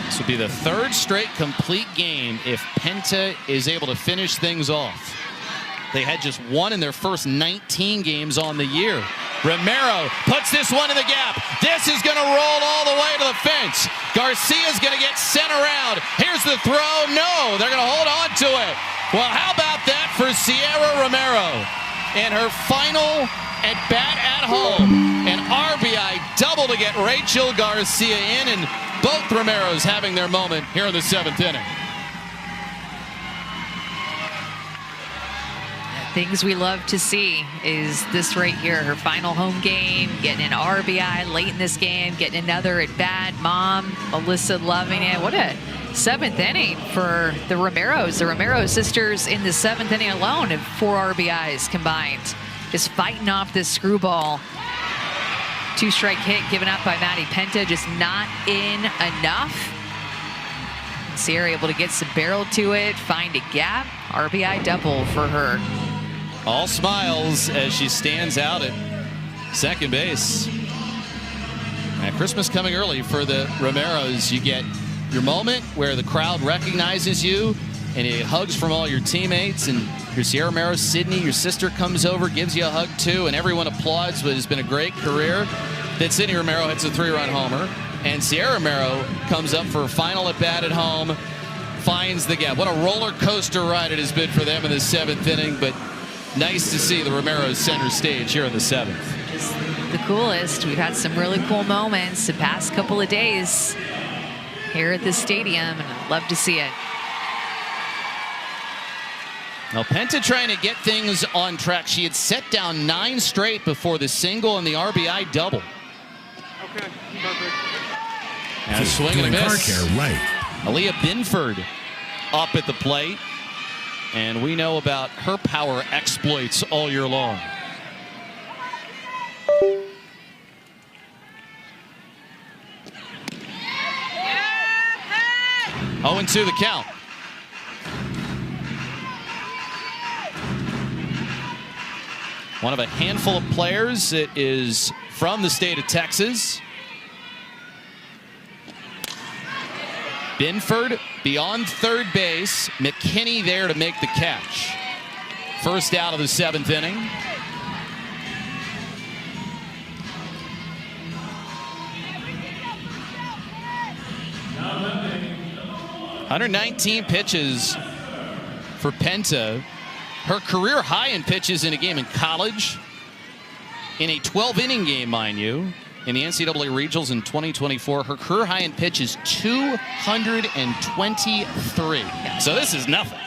This would be the 3rd straight complete game if Penta is able to finish things off. They had just 1 in their first 19 games on the year. Romero puts this one in the gap. This is going to roll all the way to the fence. Garcia's going to get sent around. Here's the throw. No, they're going to hold on to it. Well, how about that for Sierra Romero in her final at bat at home? An RBI double to get Rachel Garcia in, and both Romeros having their moment here in the 7th inning. Things we love to see is this right here, her final home game, getting an RBI late in this game, getting another at bat. Mom, Melissa loving it. What a 7th inning for the Romeros. The Romero sisters in the 7th inning alone have 4 RBIs combined. Just fighting off this screwball. 2-strike hit given up by Maddie Penta, just not in enough. Sierra able to get some barrel to it, find a gap. RBI double for her. All smiles as she stands out at second base. And Christmas coming early for the Romeros. You get your moment where the crowd recognizes you and you get hugs from all your teammates, and your Sierra Romero, Sydney, your sister, comes over, gives you a hug too, and everyone applauds what has been a great career. Then Sydney Romero hits a 3-run homer, and Sierra Romero comes up for a final at bat at home, finds the gap. What a roller coaster ride it has been for them in the 7th inning, but nice to see the Romeros center stage here in the 7th. Just the coolest. We've had some really cool moments the past couple of days here at this stadium, and I'd love to see it. Now Penta trying to get things on track. She had set down 9 straight before the single and the RBI double. Okay, perfect. And a swing and a miss. Car care right. Aaliyah Binford up at the plate. And we know about her power exploits all year long. Oh, 0-2 the count. One of a handful of players that is from the state of Texas. Binford beyond third base. McKinney there to make the catch. First out of the 7th inning. 119 pitches for Penta. Her career high in pitches in a game in college. In a 12-inning game, mind you. In the NCAA Regionals in 2024, her career high in pitches 223. So this is nothing.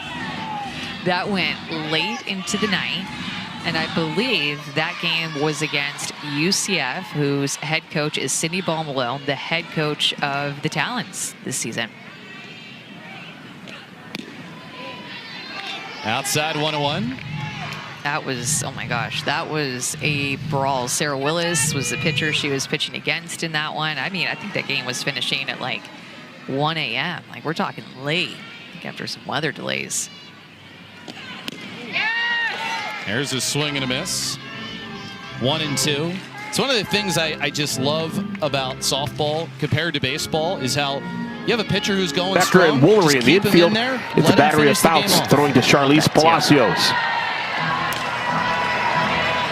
That went late into the night, and I believe that game was against UCF, whose head coach is Cindy Ball-Malone, the head coach of the Talons this season. Outside 1-1. That was, oh my gosh, that was a brawl. Sarah Willis was the pitcher she was pitching against in that one. I mean, I think that game was finishing at like 1 a.m. Like, we're talking late, I think, after some weather delays. There's a swing and a miss. 1-2. It's one of the things I just love about softball compared to baseball is how you have a pitcher who's going Becker strong. and Woolery in the infield. It's a battery of Fouts throwing to Charlize Palacios.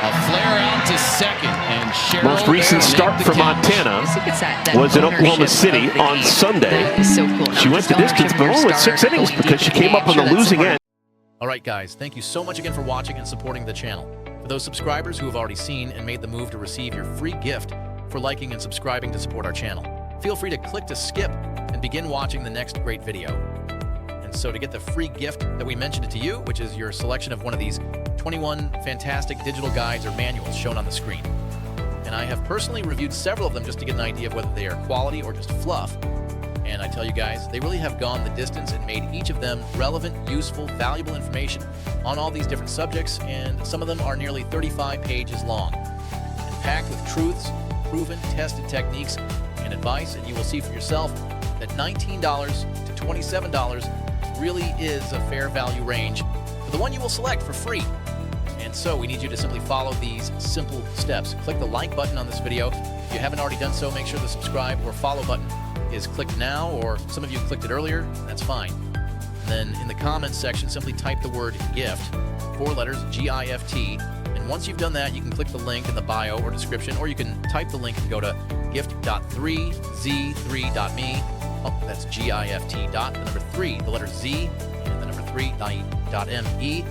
A flare out to second, and Cheryl Most recent start for Montana was in Oklahoma City on Sunday. So cool. She went the distance, but only with 6 innings because she came up on the losing end. All right, guys, thank you so much again for watching and supporting the channel. For those subscribers who have already seen and made the move to receive your free gift for liking and subscribing to support our channel, feel free to click to skip and begin watching the next great video. And so to get the free gift that we mentioned it to you, which is your selection of one of these 21 fantastic digital guides or manuals shown on the screen. And I have personally reviewed several of them just to get an idea of whether they are quality or just fluff. And I tell you guys, they really have gone the distance and made each of them relevant, useful, valuable information on all these different subjects, and some of them are nearly 35 pages long and packed with truths, proven, tested techniques, and advice. And you will see for yourself that $19 to $27 really is a fair value range for the one you will select for free. And so we need you to simply follow these simple steps. Click the like button on this video. If you haven't already done so, make sure the subscribe or follow button is clicked now, or some of you clicked it earlier, that's fine. And then in the comments section, simply type the word GIFT, 4 letters, G-I-F-T. And once you've done that, you can click the link in the bio or description, or you can type the link and go to gift.3z3.me. Oh, that's G-I-F-T dot, the number 3, the letter Z, and the number 3.me.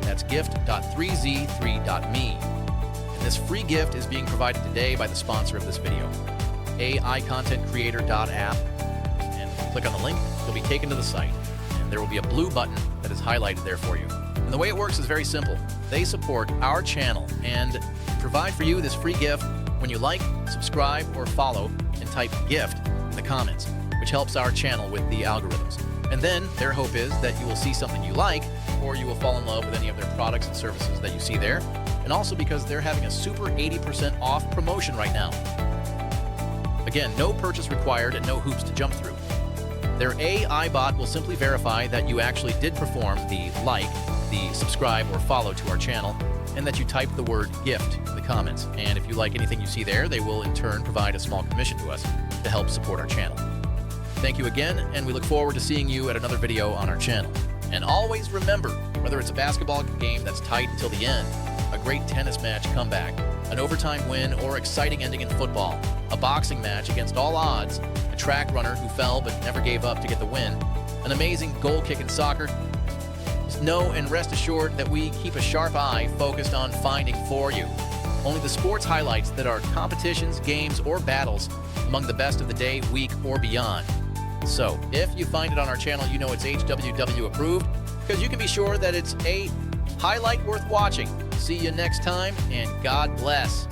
That's gift.3z3.me. And this free gift is being provided today by the sponsor of this video, AIContentCreator.app. And if you click on the link, you'll be taken to the site. And there will be a blue button that is highlighted there for you. And the way it works is very simple. They support our channel and provide for you this free gift when you like, subscribe, or follow and type GIFT in the comments, which helps our channel with the algorithms. And then their hope is that you will see something you like, or you will fall in love with any of their products and services that you see there. And also because they're having a super 80% off promotion right now. Again, no purchase required and no hoops to jump through. Their AI bot will simply verify that you actually did perform the like, the subscribe, or follow to our channel, and that you type the word GIFT in the comments. And if you like anything you see there, they will in turn provide a small commission to us to help support our channel. Thank you again, and we look forward to seeing you at another video on our channel. And always remember, whether it's a basketball game that's tight until the end, a great tennis match comeback, an overtime win, or exciting ending in football, a boxing match against all odds, a track runner who fell but never gave up to get the win, an amazing goal kick in soccer, just know and rest assured that we keep a sharp eye focused on finding for you only the sports highlights that are competitions, games, or battles among the best of the day, week, or beyond. So, if you find it on our channel, you know it's HWW approved, because you can be sure that it's a highlight worth watching. See you next time, and God bless.